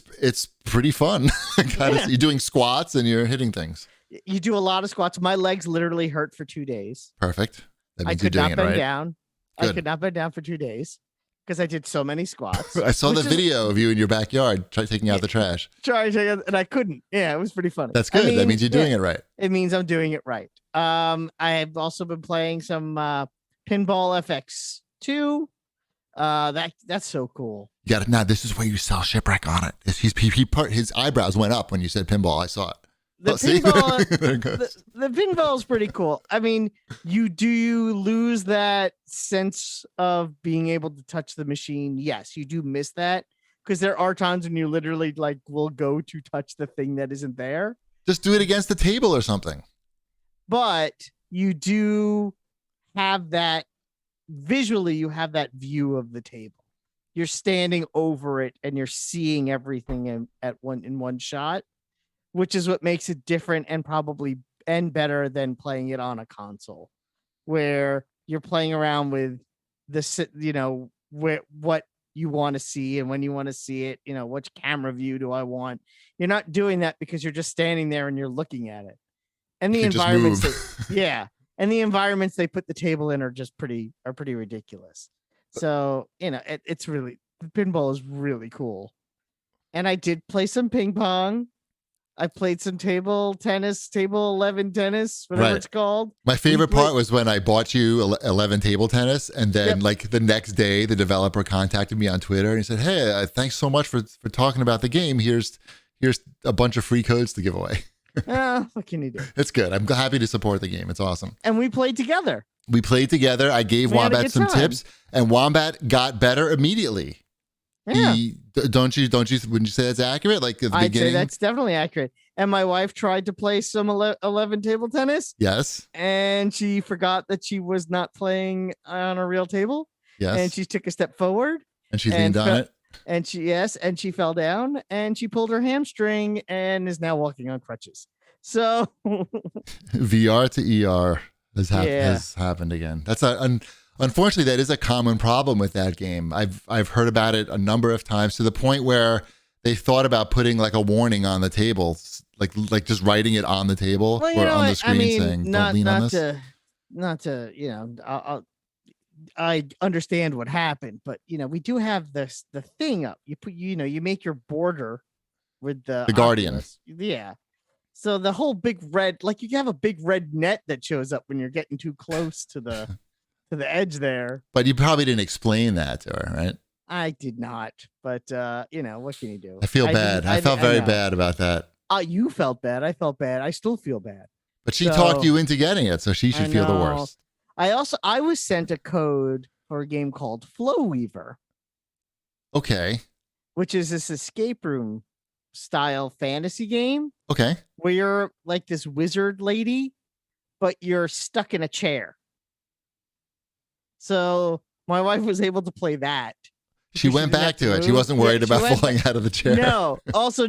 pretty fun. You're doing squats and you're hitting things. You do a lot of squats. My legs literally hurt for 2 days. Perfect. That means I could not bend right. down. Good. I could not bend down for 2 days because I did so many squats. I saw the video of you in your backyard taking out the trash. And I couldn't. Yeah, it was pretty funny. That's good. That means you're doing it right. It means I'm doing it right. I have also been playing some Pinball Fx 2. That's so cool. You got it. Now this is where you sell Shipwreck on it. His eyebrows went up when you said pinball. I saw it. The pinball is pretty cool. I mean, you lose that sense of being able to touch the machine? Yes, you do miss that because there are times when you literally will go to touch the thing that isn't there. Just do it against the table or something. But you do have that visually. You have that view of the table. You're standing over it and you're seeing everything in one shot, which is what makes it different and probably better than playing it on a console where you're playing around with what you want to see and when you want to see it, which camera view do I want? You're not doing that because you're just standing there and you're looking at it. And the environments, and the environments they put the table in are just pretty ridiculous. So, it's really, the pinball is really cool. And I did play some ping pong. I played some table tennis, table 11 tennis, whatever Right. it's called. My favorite part was when I bought you 11 table tennis, and then Yep. like the next day, the developer contacted me on Twitter and he said, "Hey, thanks so much for talking about the game. Here's a bunch of free codes to give away." What can you do? It's good. I'm happy to support the game. It's awesome. And we played together. We played together. I gave We had a Wombat good some time. tips, and Wombat got better immediately. Yeah. Don't you? Wouldn't you say that's accurate? Like at the I'd beginning? say that's definitely accurate. And my wife tried to play some 11 table tennis, Yes. and she forgot that she was not playing on a real table. Yes. And she took a step forward, And she and leaned on fe- it. and she fell down, and she pulled her hamstring and is now walking on crutches. So VR to ER has happened again. That's unfortunately, that is a common problem with that game. I've heard about it a number of times, to the point where they thought about putting like a warning on the table, like just writing it on the table well, or on the screen saying, "Don't lean on this." not to I understand what happened, but we do have the thing up. You put you make your border with the Guardian. Oculus. Yeah. So the whole big red, like you have a big red net that shows up when you're getting too close to the edge there. But you probably didn't explain that to her, right? I did not, but what can you do? I feel bad. I felt very bad about that. You felt bad. I felt bad. I still feel bad. But she talked you into getting it, so she should feel the worst. I was sent a code for a game called Flow Weaver. Okay. Which is this escape room style fantasy game. Okay. Where you're like this wizard lady, but you're stuck in a chair. So my wife was able to play that. She went back to it. She wasn't worried about falling out of the chair. No. Also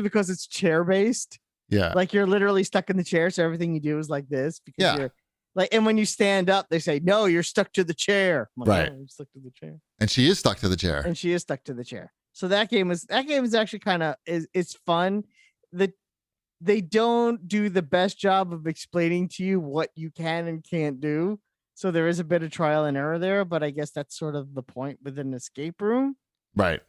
because it's chair based. Yeah. Like you're literally stuck in the chair, so everything you do is like this. Because you're like, and when you stand up, they say, "No, you're stuck to the chair." I'm like, right. "Oh, I'm stuck to the chair." And she is stuck to the chair. And she is stuck to the chair. So that game is actually kind of it's fun. They don't do the best job of explaining to you what you can and can't do. So there is a bit of trial and error there, but I guess that's sort of the point with an escape room. Right.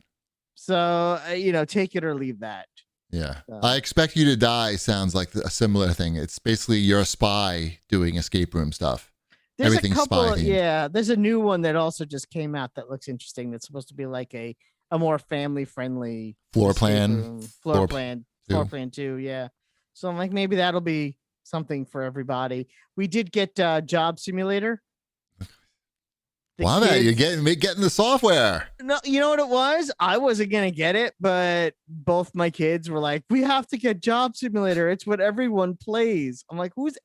So, take it or leave that. Yeah. I Expect You to Die sounds like a similar thing. It's basically you're a spy doing escape room stuff. There's Everything's spy themed. there's a new one that also just came out that looks interesting. That's supposed to be like a more family friendly floor plan too. Yeah. So I'm like, maybe that'll be something for everybody. We did get Job Simulator. Wow, you're getting the software. No, you know what it was? I wasn't gonna get it, but both my kids were like, "We have to get Job Simulator. It's what everyone plays." I'm like, "Who's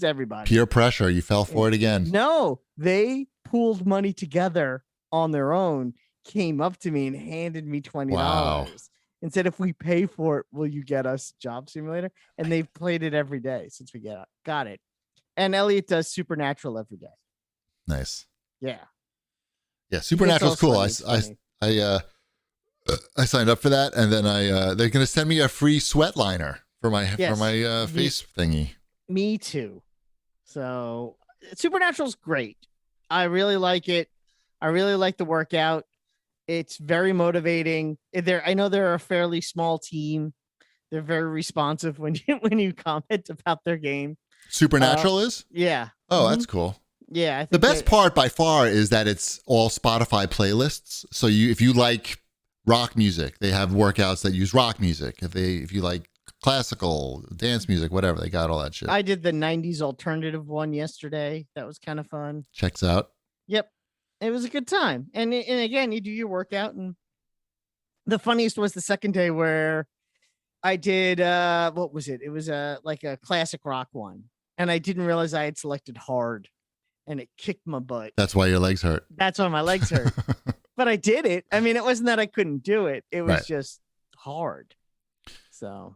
everybody?" Peer pressure. You fell for it again. No, they pooled money together on their own, came up to me and handed me $20 and said, "If we pay for it, will you get us Job Simulator?" And they've played it every day since we got it. And Elliot does Supernatural every day. Nice. Yeah. Yeah, Supernatural's cool. I signed up for that, and then they're gonna send me a free sweat liner for my face thingy. Me too. So Supernatural's great. I really like it. I really like the workout. It's very motivating. I know they're a fairly small team. They're very responsive when you comment about their game. Supernatural is? Yeah. Oh, that's cool. Yeah, I think the best part by far is that it's all Spotify playlists. So if you like rock music, they have workouts that use rock music. If you like classical, dance music, whatever, they got all that shit. I did the 90s alternative one yesterday. That was kind of fun. Checks out. Yep. It was a good time. And again, you do your workout, and the funniest was the second day where I did what was it? It was like a classic rock one. And I didn't realize I had selected hard. And it kicked my butt. That's why your legs hurt. That's why my legs hurt. But I did it. I mean, it wasn't that I couldn't do it. It was just hard. So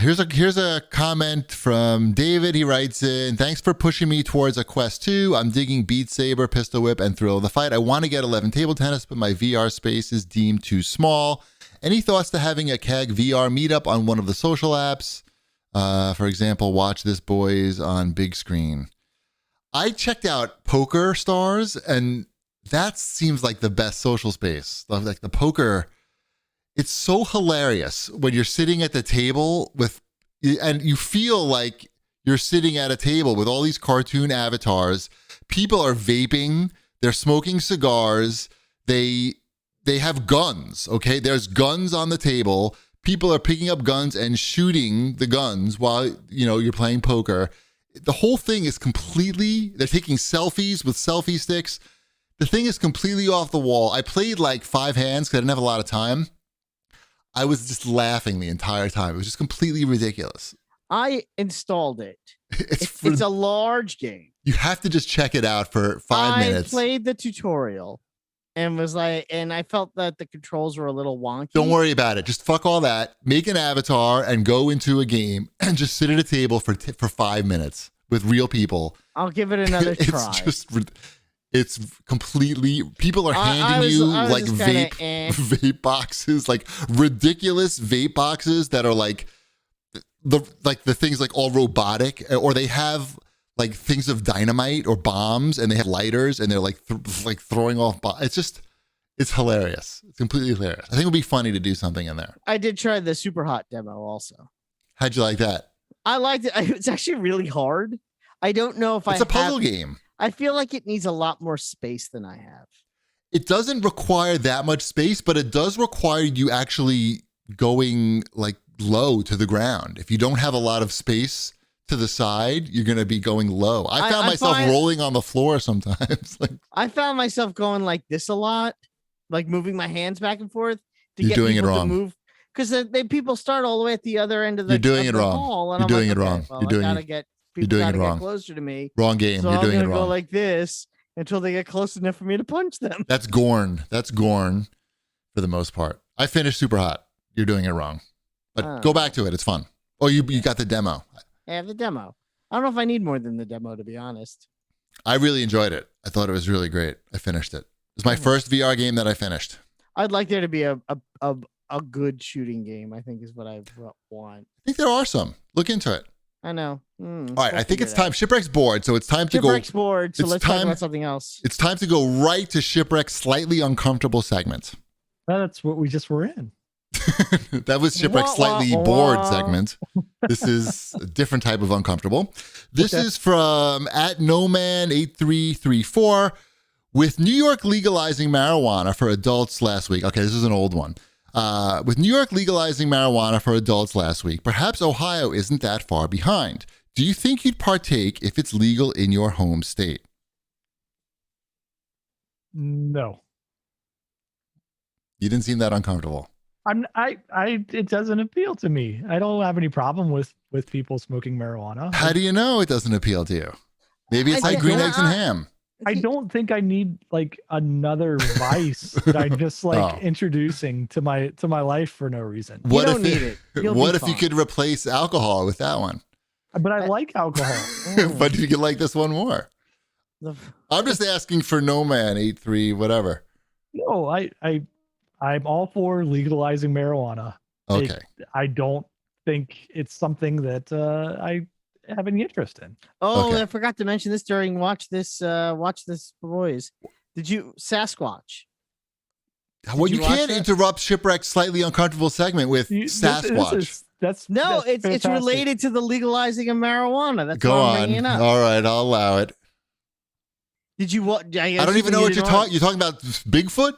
here's a comment from David. He writes in, "Thanks for pushing me towards a Quest 2. I'm digging Beat Saber, Pistol Whip, and Thrill of the Fight. I want to get 11 table tennis, but my VR space is deemed too small. Any thoughts to having a CAG VR meetup on one of the social apps? For example, Watch This Boys on big screen." I checked out Poker Stars, and that seems like the best social space. Like the poker, It's so hilarious when you're sitting at the table and you feel like you're sitting at a table with all these cartoon avatars. People are vaping, they're smoking cigars, they have guns, okay? There's guns on the table. People are picking up guns and shooting the guns while, you're playing poker. The whole thing is they're taking selfies with selfie sticks. The thing is completely off the wall. I played like 5 hands because I didn't have a lot of time. I was just laughing the entire time. It was just completely ridiculous. I installed it. It's a large game. You have to just check it out for 5 minutes. I played the tutorial and I felt that the controls were a little wonky. Don't worry about it. Just fuck all that. Make an avatar and go into a game and just sit at a table for 5 minutes with real people. I'll give it another try. It's completely, people are handing you like vape boxes, like ridiculous vape boxes that are like the things like all robotic, or they have like things of dynamite or bombs, and they have lighters, and they're like throwing off. It's hilarious. It's completely hilarious. I think it would be funny to do something in there. I did try the Super Hot demo also. How'd you like that? I liked it. It's actually really hard. I don't know if it's a puzzle game. I feel like it needs a lot more space than I have. It doesn't require that much space, but it does require you actually going like low to the ground. If you don't have a lot of space to the side, you're going to be going low. I found myself rolling on the floor sometimes. I found myself going like this a lot, like moving my hands back and forth to get people to move. Because people start all the way at the other end of the You're doing it wrong. hall, and You're doing like, it wrong. Well, You're doing gotta it. get You're people doing gotta it wrong. get closer to me. Wrong game. So You're doing it I'm gonna wrong. go like this until they get close enough for me to punch them. That's Gorn. That's Gorn for the most part. I finished Super Hot. You're doing it wrong. But go back to it. It's fun. Oh, you got the demo. I have the demo. I don't know if I need more than the demo, to be honest. I really enjoyed it. I thought it was really great. I finished it. It was my first VR game that I finished. I'd like there to be a good shooting game, I think is what I want. I think there are some. Look into it. I know. All right, I think it's time. Shipwreck's bored, so it's time to go. Shipwreck's bored, so let's talk about something else. It's time to go right to Shipwreck's slightly uncomfortable segment. That's what we just were in. That was Shipwreck's slightly bored segment. This is a different type of uncomfortable. This is from @noman8334. With New York legalizing marijuana for adults last week. Okay, this is an old one. With New York legalizing marijuana for adults last week, perhaps Ohio isn't that far behind. Do you think you'd partake if it's legal in your home state? No. You didn't seem that uncomfortable. It doesn't appeal to me. I don't have any problem with people smoking marijuana. How do you know it doesn't appeal to you? Maybe it's like green eggs and ham. I don't think I need like another vice that I'm just like introducing to my life for no reason. What you don't need it. What if you could replace alcohol with that one? But I like alcohol. But you could like this one more. I'm just asking for no man 83 whatever. No, I'm all for legalizing marijuana. Okay. I don't think it's something that I have any interest in. Oh, okay. I forgot to mention this during watch this boys. Did you Sasquatch? Well, you can't interrupt Shipwreck's slightly uncomfortable segment with Sasquatch. That's it's related to the legalizing of marijuana. That's Go why I'm on. bringing it up. All right, I'll allow it. Did you what? I don't even know what you're talking. You're talking about Bigfoot?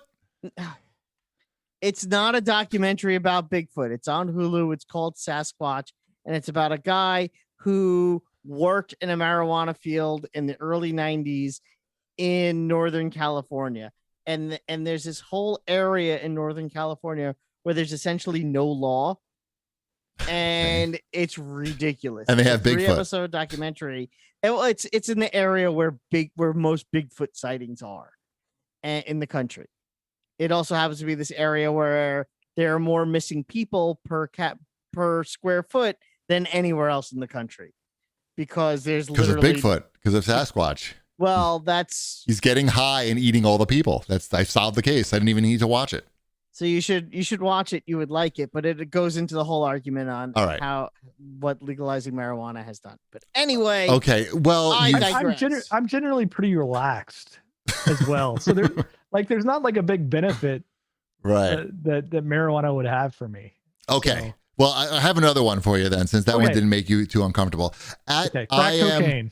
It's not a documentary about Bigfoot. It's on Hulu. It's called Sasquatch, and it's about a guy who worked in a marijuana field in the early 90s in Northern California. And there's this whole area in Northern California where there's essentially no law. And it's ridiculous. And they have Bigfoot. 3-episode documentary. It's in the area where most Bigfoot sightings are in the country. It also happens to be this area where there are more missing people per square foot than anywhere else in the country, because there's literally of Bigfoot, because of Sasquatch. Well, he's getting high and eating all the people. I solved the case. I didn't even need to watch it. So you should watch it. You would like it, but it goes into the whole argument on what legalizing marijuana has done. But anyway, okay. Well, I'm generally pretty relaxed as well. So there's not like a big benefit Right. that marijuana would have for me. Okay. So, Well, I have another one for you then, since that one Okay. didn't make you too uncomfortable. crack cocaine.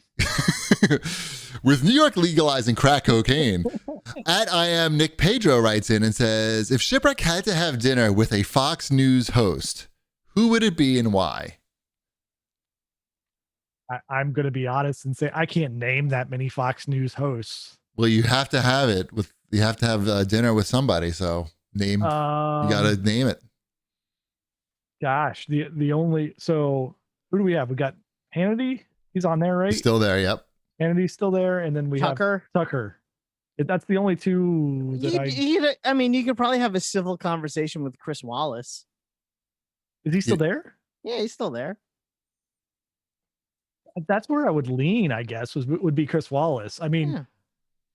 With New York legalizing crack cocaine, I am Nick Pedro writes in and says, if Shipwreck had to have dinner with a Fox News host, who would it be and why? I'm going to be honest and say I can't name that many Fox News hosts. Well, you have to have it with. You have to have dinner with somebody. So you got to name it. Gosh, the only who do we have? We got Hannity. He's on there, right? He's still there. Yep. Hannity's still there, and then we have Tucker. That's the only two that I mean, you could probably have a civil conversation with Chris Wallace. Is he still there? Yeah, he's still there. That's where I would lean, I guess, would be Chris Wallace. I mean,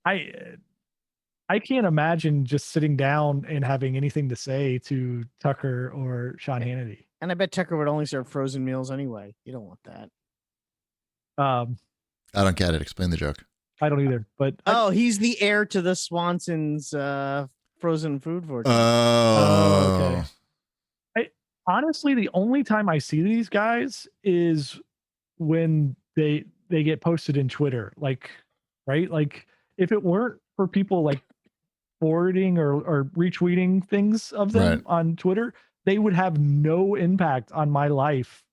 I can't imagine just sitting down and having anything to say to Tucker or Sean Hannity. And I bet Tucker would only serve frozen meals anyway. You don't want that. I don't get it. Explain the joke. I don't either. But he's the heir to the Swanson's frozen food fortune. Oh, okay. Honestly, the only time I see these guys is when they get posted in Twitter, like, right? Like, if it weren't for people like forwarding or retweeting things of them on Twitter, they would have no impact on my life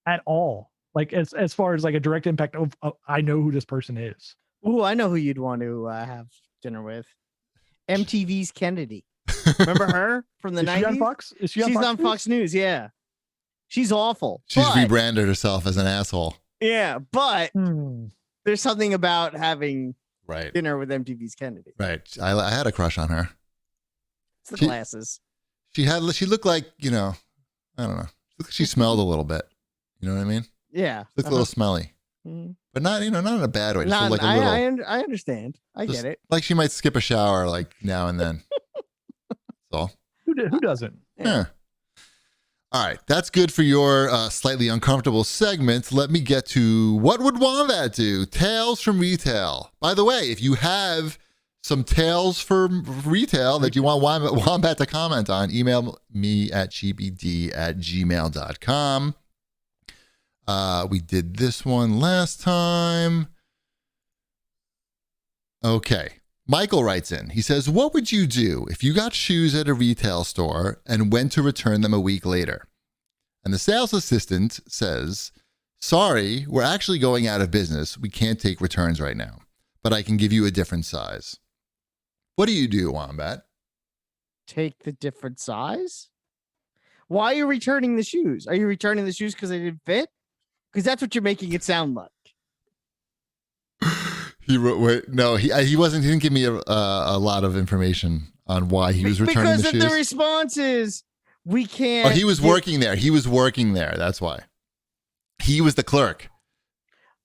at all. Like, as far as like a direct impact of I know who this person is. Oh, I know who you'd want to have dinner with. MTV's Kennedy. Remember her from the 90s? She on Fox? She's on Fox News, yeah. She's awful. She's rebranded herself as an asshole. Yeah, but there's something about having dinner with MTV's Kennedy. Right. I had a crush on her. It's the glasses. She looked like, I don't know. She smelled a little bit. You know what I mean? Yeah. Looked a little smelly. But not, not in a bad way. Just like a little. I understand. I get it. Like she might skip a shower like now and then. That's all. Who doesn't? Yeah. All right. That's good for your slightly uncomfortable segment. Let me get to what would Wombat do? Tales from retail. By the way, if you have some tales from retail that you want Wombat to comment on, email me at gbd@gmail.com. We did this one last time. Okay. Michael writes in. He says, what would you do if you got shoes at a retail store and went to return them a week later? And the sales assistant says, sorry, we're actually going out of business. We can't take returns right now, but I can give you a different size. What do you do, Wombat? Take the different size? Why are you returning the shoes? Are you returning the shoes because they didn't fit? Because that's what you're making it sound like. He wasn't. He didn't give me a lot of information on why he was returning the shoes. Because the response is, we can't. Oh, he was working there. He was working there. That's why. He was the clerk.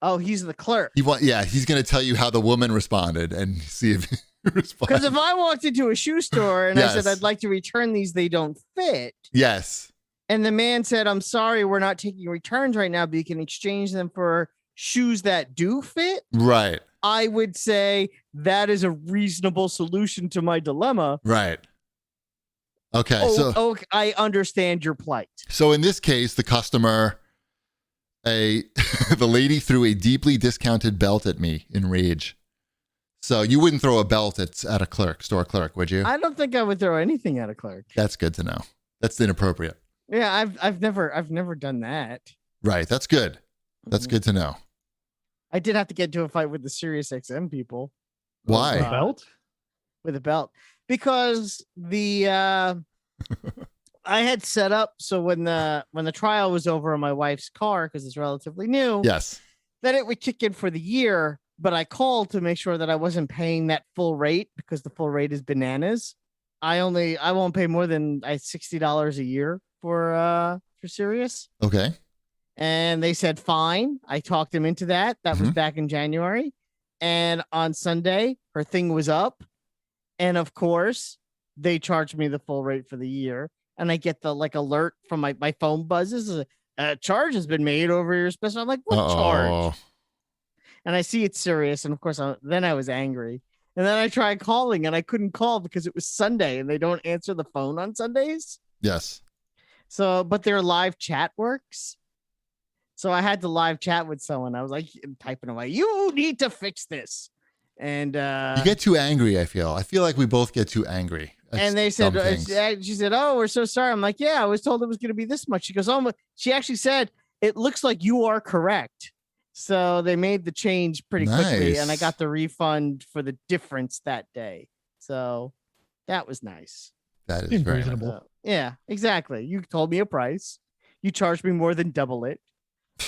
Oh, he's the clerk. He's going to tell you how the woman responded and see if he responded. Because if I walked into a shoe store and I said, I'd like to return these, they don't fit. Yes. And the man said, I'm sorry, we're not taking returns right now, but you can exchange them for shoes that do fit. Right. I would say that is a reasonable solution to my dilemma. Right. Okay. I understand your plight. So in this case, the customer, the lady threw a deeply discounted belt at me in rage. So you wouldn't throw a belt at a store clerk, would you? I don't think I would throw anything at a clerk. That's good to know. That's inappropriate. Yeah, I've never done that. Right. That's good. That's good to know. I did have to get into a fight with the Sirius XM people. Why? With a belt? With a belt. Because I had set up so when the trial was over on my wife's car, because it's relatively new, yes, that it would kick in for the year. But I called to make sure that I wasn't paying that full rate because the full rate is bananas. I won't pay more than $60 a year for Sirius. Okay. And they said, fine. I talked them into that. That was back in January. And on Sunday, her thing was up. And of course, they charged me the full rate for the year. And I get the alert from my phone buzzes. A charge has been made over your special. I'm like, what charge? And I see it's Sirius. And of course, then I was angry. And then I tried calling and I couldn't call because it was Sunday and they don't answer the phone on Sundays. Yes. So, but their live chat works. So I had to live chat with someone. I was like typing away, you need to fix this. And you get too angry, I feel like we both get too angry. And they said, she said, oh, we're so sorry. I'm like, yeah, I was told it was going to be this much. She goes, oh, she actually said, it looks like you are correct. So they made the change pretty quickly, and I got the refund for the difference that day. So that was nice. That is very reasonable. Nice. Yeah, exactly. You told me a price. You charged me more than double it.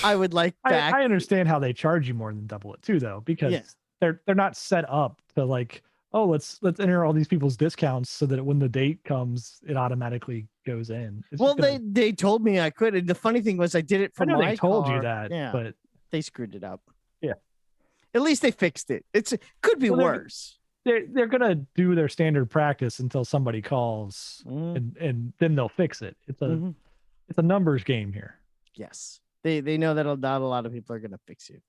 I would like back. I understand how they charge you more than double it too, though, because they're not set up to like, oh, let's enter all these people's discounts so that when the date comes, it automatically goes in. Well, they told me I could. And the funny thing was, I did it for my they told car. you that, but they screwed it up. Yeah. At least they fixed it. Could be worse. They're gonna do their standard practice until somebody calls, and then they'll fix it. It's a numbers game here. Yes, they know that not a lot of people are gonna fix it.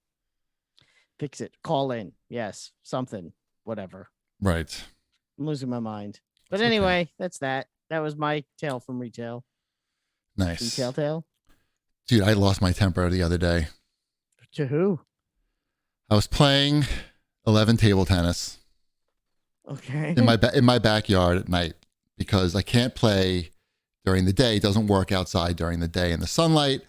Call in. Yes, something, whatever. Right. I'm losing my mind. But anyway, that's that. That was my tale from retail. Nice. Retail tale. Dude, I lost my temper the other day. To who? I was playing 11 table tennis. Okay. In my backyard at night because I can't play during the day. It doesn't work outside during the day in the sunlight.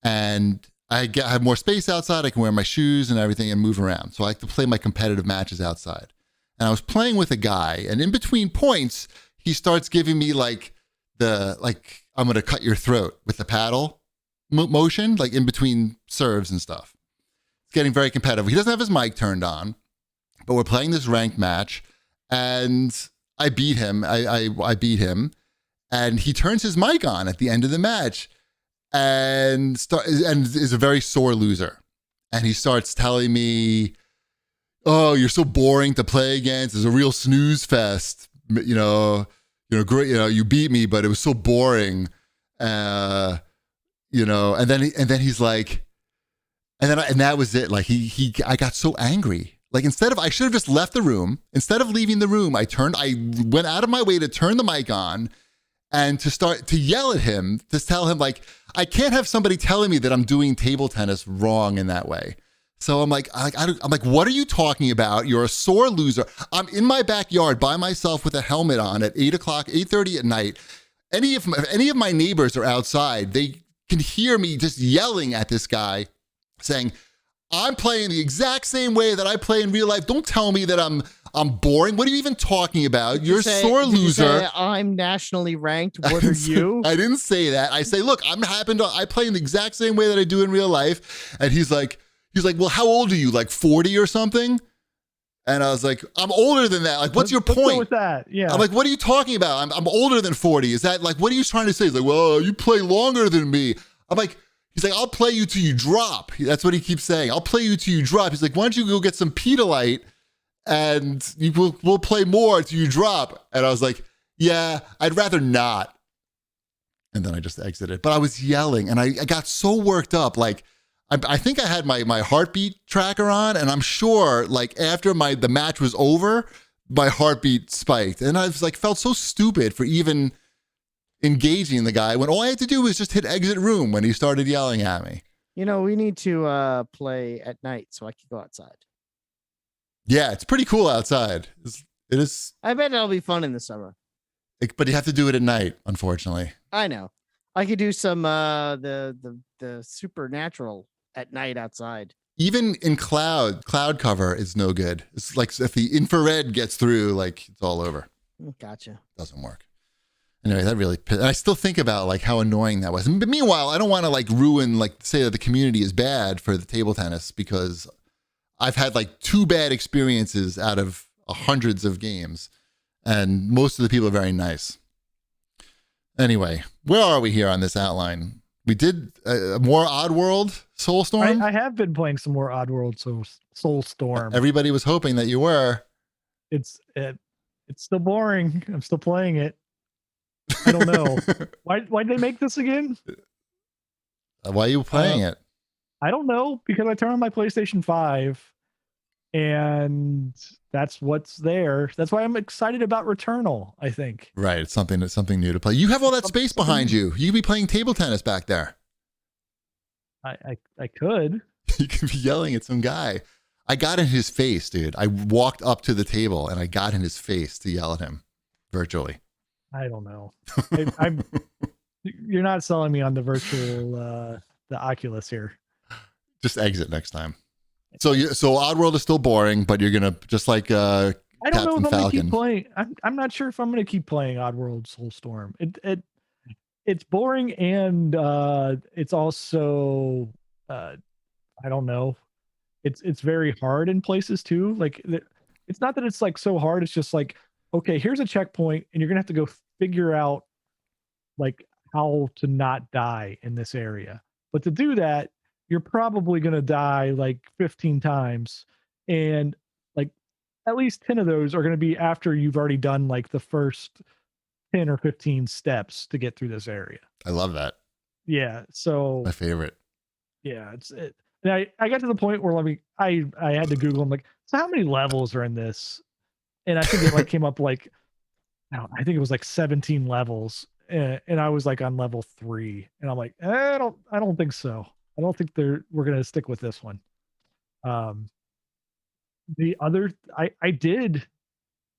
And I have more space outside. I can wear my shoes and everything and move around. So I like to play my competitive matches outside. And I was playing with a guy, and in between points, he starts giving me I'm going to cut your throat with the paddle motion, like in between serves and stuff. It's getting very competitive. He doesn't have his mic turned on, but we're playing this ranked match, and I beat him. I beat him, and he turns his mic on at the end of the match, and is a very sore loser. And he starts telling me, "Oh, you're so boring to play against. It's a real snooze fest. Great. You beat me, but it was so boring." And then he's like, and that was it. Like I got so angry. Like I should have just left the room. Instead of leaving the room, I went out of my way to turn the mic on and to start to yell at him, to tell him like, I can't have somebody telling me that I'm doing table tennis wrong in that way. So I'm like, what are you talking about? You're a sore loser. I'm in my backyard by myself with a helmet on at 8:30 at night. Any of my neighbors are outside. They can hear me just yelling at this guy saying, I'm playing the exact same way that I play in real life. Don't tell me that I'm boring. What are you even talking about? You're a sore loser. I'm nationally ranked. What are you? I didn't say that. I say, look, I play in the exact same way that I do in real life. And he's like, well, how old are you? Like 40 or something? And I was like, I'm older than that. Like, what's your point? Let's go with that. Yeah. I'm like, what are you talking about? I'm older than 40. Is that like, what are you trying to say? He's like, well, you play longer than me. I'm like, he's like, I'll play you till you drop. That's what he keeps saying. I'll play you till you drop. He's like, why don't you go get some Pedalite and we'll play more till you drop. And I was like, yeah, I'd rather not. And then I just exited. But I was yelling and I got so worked up. Like, I think I had my heartbeat tracker on, and I'm sure like after the match was over, my heartbeat spiked. And I was like, felt so stupid for even engaging the guy when all I had to do was just hit exit room when he started yelling at me. We need to play at night so I can go outside. Yeah, it's pretty cool outside. It is. I bet it'll be fun in the summer. But you have to do it at night, unfortunately. I know. I could do some the supernatural at night outside. Even in cloud cover is no good. It's like if the infrared gets through, like it's all over. Gotcha. Doesn't work. Anyway, that really, and I still think about like how annoying that was. But meanwhile, I don't want to like ruin, like say that the community is bad for the table tennis because I've had like 2 bad experiences out of hundreds of games, and most of the people are very nice. Anyway, where are we here on this outline? We did more Oddworld Soulstorm. I have been playing some more Oddworld Soulstorm. Everybody was hoping that you were. It's still boring. I'm still playing it. I don't know. Why'd they make this again? Why are you playing it? I don't know, because I turned on my PlayStation 5 and that's what's there. That's why I'm excited about Returnal, I think. Right. It's something new to play. You have all that space behind you. You could be playing table tennis back there. I could. You could be yelling at some guy. I got in his face, dude. I walked up to the table and I got in his face to yell at him virtually. I don't know. You're not selling me on the virtual, the Oculus here. Just exit next time. So Oddworld is still boring, but you're gonna just like I don't know if I'm Falcon. gonna keep playing. I'm not sure if I'm gonna keep playing Oddworld Soulstorm. It's boring, and it's also I don't know. It's very hard in places too. Like it's not that it's like so hard. It's just like, okay, here's a checkpoint, and you're gonna have to go figure out like how to not die in this area. But to do that, you're probably gonna die like 15 times, and like at least 10 of those are gonna be after you've already done like the first 10 or 15 steps to get through this area. I love that. Yeah. So my favorite. Yeah, and I got to the point where I had to Google. I'm like, so how many levels are in this? And I think it like came up like, I think it was like 17 levels, and I was like on level 3, and I'm like, I don't think so. I don't think we're gonna stick with this one. The other I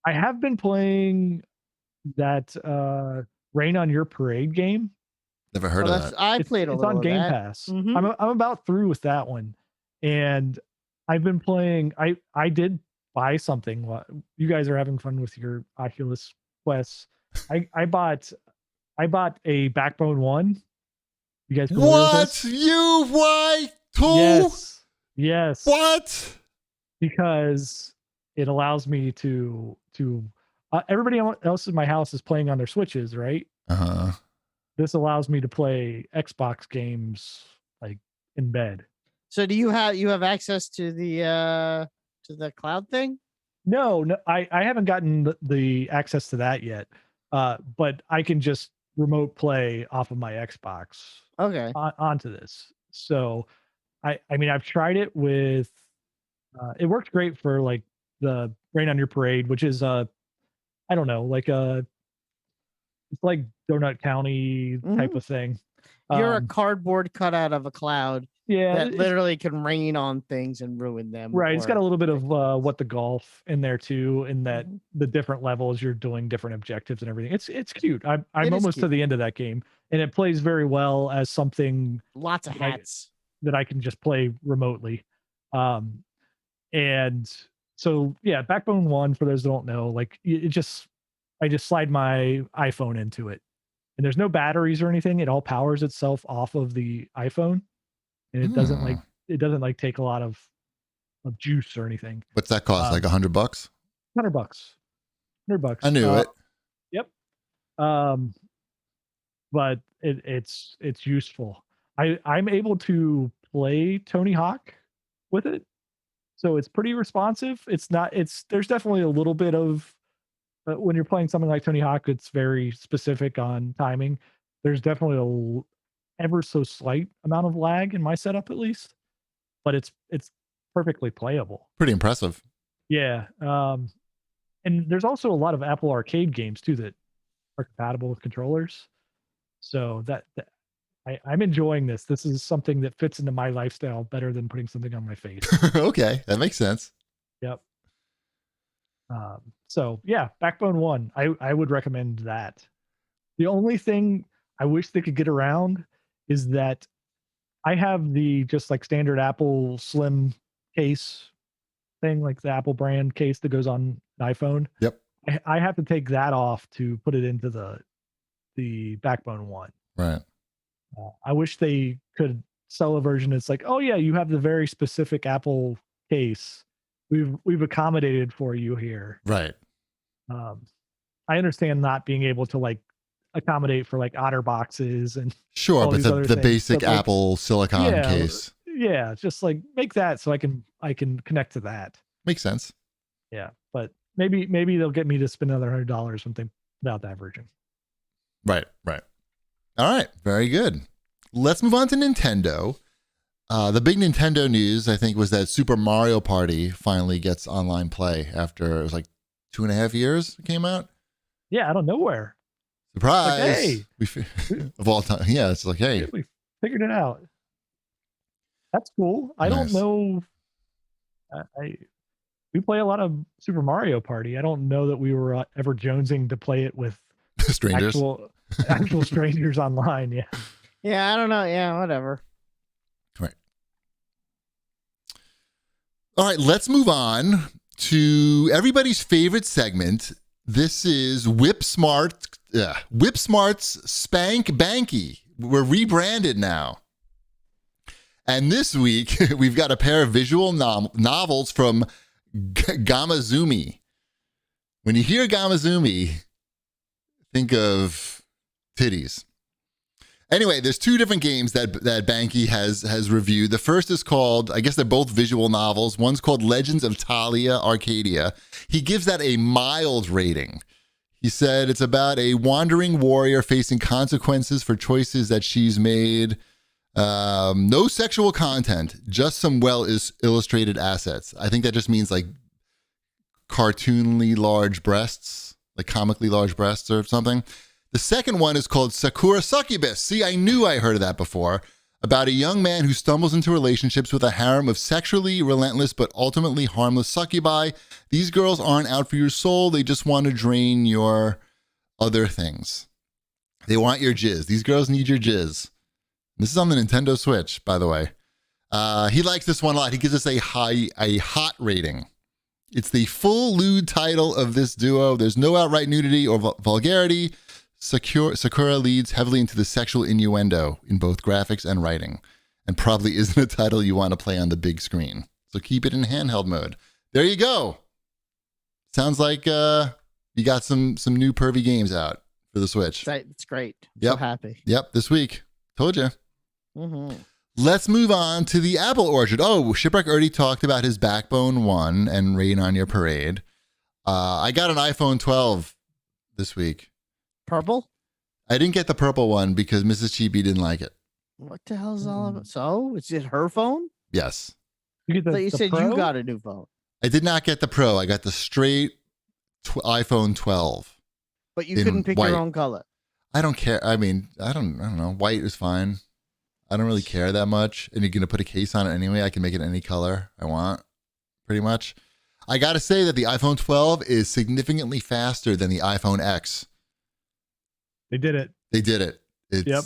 have been playing that Rain on Your Parade game. Never heard of that. I played a it's little on Game of that. Pass. Mhm. I'm about through with that one, and I've been playing. I did buy something. You guys are having fun with your Oculus Quests. I bought a Backbone 1. You guys familiar with this? Why? Yes. What? Because it allows me to everybody else in my house is playing on their Switches, right? Uh-huh. This allows me to play Xbox games like in bed. So do you have access to the cloud thing? No, I haven't gotten the access to that yet. But I can just remote play off of my Xbox. Okay. Onto this. So I mean I've tried it with it worked great for like the Rain on Your Parade, which is I don't know, like it's like Donut County type of thing. You're a cardboard cutout of a cloud. Yeah, that literally can rain on things and ruin them. Right. It's got a little bit of What the Golf in there too, in that the different levels you're doing different objectives and everything. It's cute. I'm almost to the end of that game, and it plays very well as something. Lots of hats that I can just play remotely. And so yeah, Backbone 1, for those that don't know, like I just slide my iPhone into it, and there's no batteries or anything. It all powers itself off of the iPhone. And it doesn't like take a lot of juice or anything. What's that cost? Like $100? $100. $100. I knew it. Yep. But it's useful. I'm able to play Tony Hawk with it, so it's pretty responsive. There's definitely a little bit of when you're playing something like Tony Hawk, it's very specific on timing. There's definitely a ever so slight amount of lag in my setup, at least, but it's perfectly playable. Pretty impressive. Yeah. And there's also a lot of Apple Arcade games too that are compatible with controllers. So that I'm enjoying this. This is something that fits into my lifestyle better than putting something on my face. Okay, that makes sense. Yep. So yeah, Backbone 1. I would recommend that. The only thing I wish they could get around is that I have the just like standard Apple Slim case thing, like the Apple brand case that goes on an iPhone. Yep. I have to take that off to put it into the Backbone 1. Right. I wish they could sell a version that's like, oh yeah, you have the very specific Apple case. We've accommodated for you here. Right. I understand not being able to like accommodate for like Otter boxes and sure, but the basic like, Apple silicon case. Yeah, just like make that so I can connect to that. Makes sense. Yeah, but maybe they'll get me to spend another $100 something about that version. Right. All right, very good. Let's move on to Nintendo. The big Nintendo news, I think, was that Super Mario Party finally gets online play after it was like 2.5 years it came out. Yeah, out of nowhere. Surprise! Like, hey, of all time, yeah, it's like, hey, we figured it out. That's cool. I Nice. don't know. We play a lot of Super Mario Party. I don't know that we were ever jonesing to play it with strangers. actual strangers online. Yeah. Yeah, I don't know. Yeah, whatever. Right. All right, let's move on to everybody's favorite segment. This is Whip Smart's Spank Banky. We're rebranded now. And this week, we've got a pair of visual novels from Gamazumi. When you hear Gamazumi, think of titties. Anyway, there's 2 different games that Banky has reviewed. The first is called, I guess they're both visual novels. One's called Legends of Talia, Arcadia. He gives that a mild rating. He said it's about a wandering warrior facing consequences for choices that she's made. No sexual content, just some illustrated assets. I think that just means like cartoonly large breasts, like comically large breasts or something. The second one is called Sakura Succubus. See, I knew I heard of that before. About a young man who stumbles into relationships with a harem of sexually relentless but ultimately harmless succubi. These girls aren't out for your soul. They just want to drain your other things. They want your jizz. These girls need your jizz. This is on the Nintendo Switch, by the way. He likes this one a lot. He gives us a hot rating. It's the full lewd title of this duo. There's no outright nudity or vulgarity. Sakura leads heavily into the sexual innuendo in both graphics and writing, and probably isn't a title you want to play on the big screen. So keep it in handheld mode. There you go. Sounds like you got some new pervy games out for the Switch. It's great. Yep. So happy. Yep, this week. Told you. Mm-hmm. Let's move on to the Apple Orchard. Oh, Shipwreck already talked about his Backbone 1 and Rain on Your Parade. I got an iPhone 12 this week. Purple? I didn't get the purple one because Mrs. Cheapy didn't like it. What the hell is all about? So, is it her phone? Yes. You get You said Pro? you got a new phone. I did not get the Pro. I got the straight iPhone 12. But you couldn't pick white. your own color. I don't care. I mean, I don't know. White is fine. I don't really care that much. And you're going to put a case on it anyway. I can make it any color I want, pretty much. I got to say that the iPhone 12 is significantly faster than the iPhone X. They did it. They did it. Yep.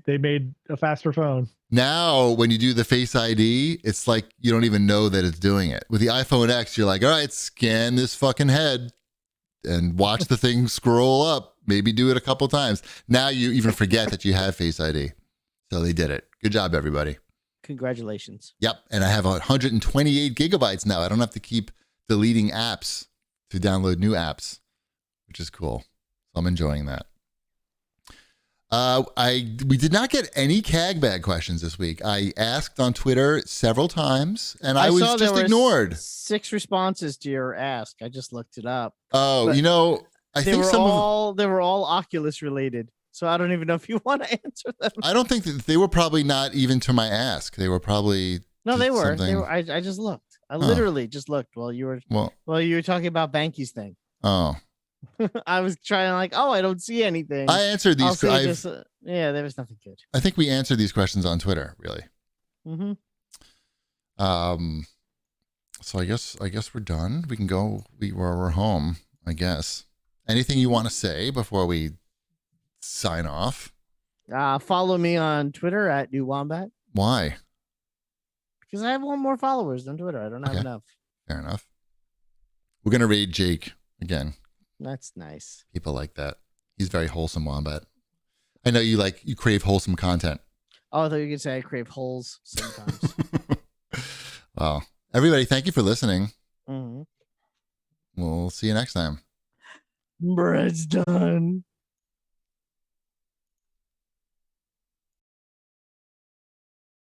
They made a faster phone. Now, when you do the Face ID, it's like you don't even know that it's doing it. With the iPhone X, you're like, all right, scan this fucking head and watch the thing scroll up. Maybe do it a couple times. Now you even forget that you have Face ID. So they did it. Good job, everybody. Congratulations. Yep. And I have 128 gigabytes now. I don't have to keep deleting apps to download new apps, which is cool. So I'm enjoying that. We did not get any CAG bag questions this week. I asked on Twitter several times, and I was just ignored. 6 responses to your ask. I just looked it up. Oh, I think they were all Oculus related. So I don't even know if you want to answer them. I don't think that they were probably not even to my ask. They were probably they were. I just looked. I literally just looked while you were talking about Banky's thing. Oh. I was trying I don't see anything. I answered these. There was nothing good. I think we answered these questions on Twitter, really. Mm-hmm. So I guess we're done. We can go. We're home, I guess. Anything you want to say before we sign off? Follow me on Twitter at New Wombat. Why? Because I have one more followers on Twitter. I don't have enough. Fair enough. We're gonna raid Jake again. That's nice. People like that. He's very wholesome wombat. I know you crave wholesome content. Oh, I thought you could say I crave holes sometimes. Well, everybody, thank you for listening. Mm-hmm. We'll see you next time. Bread's done.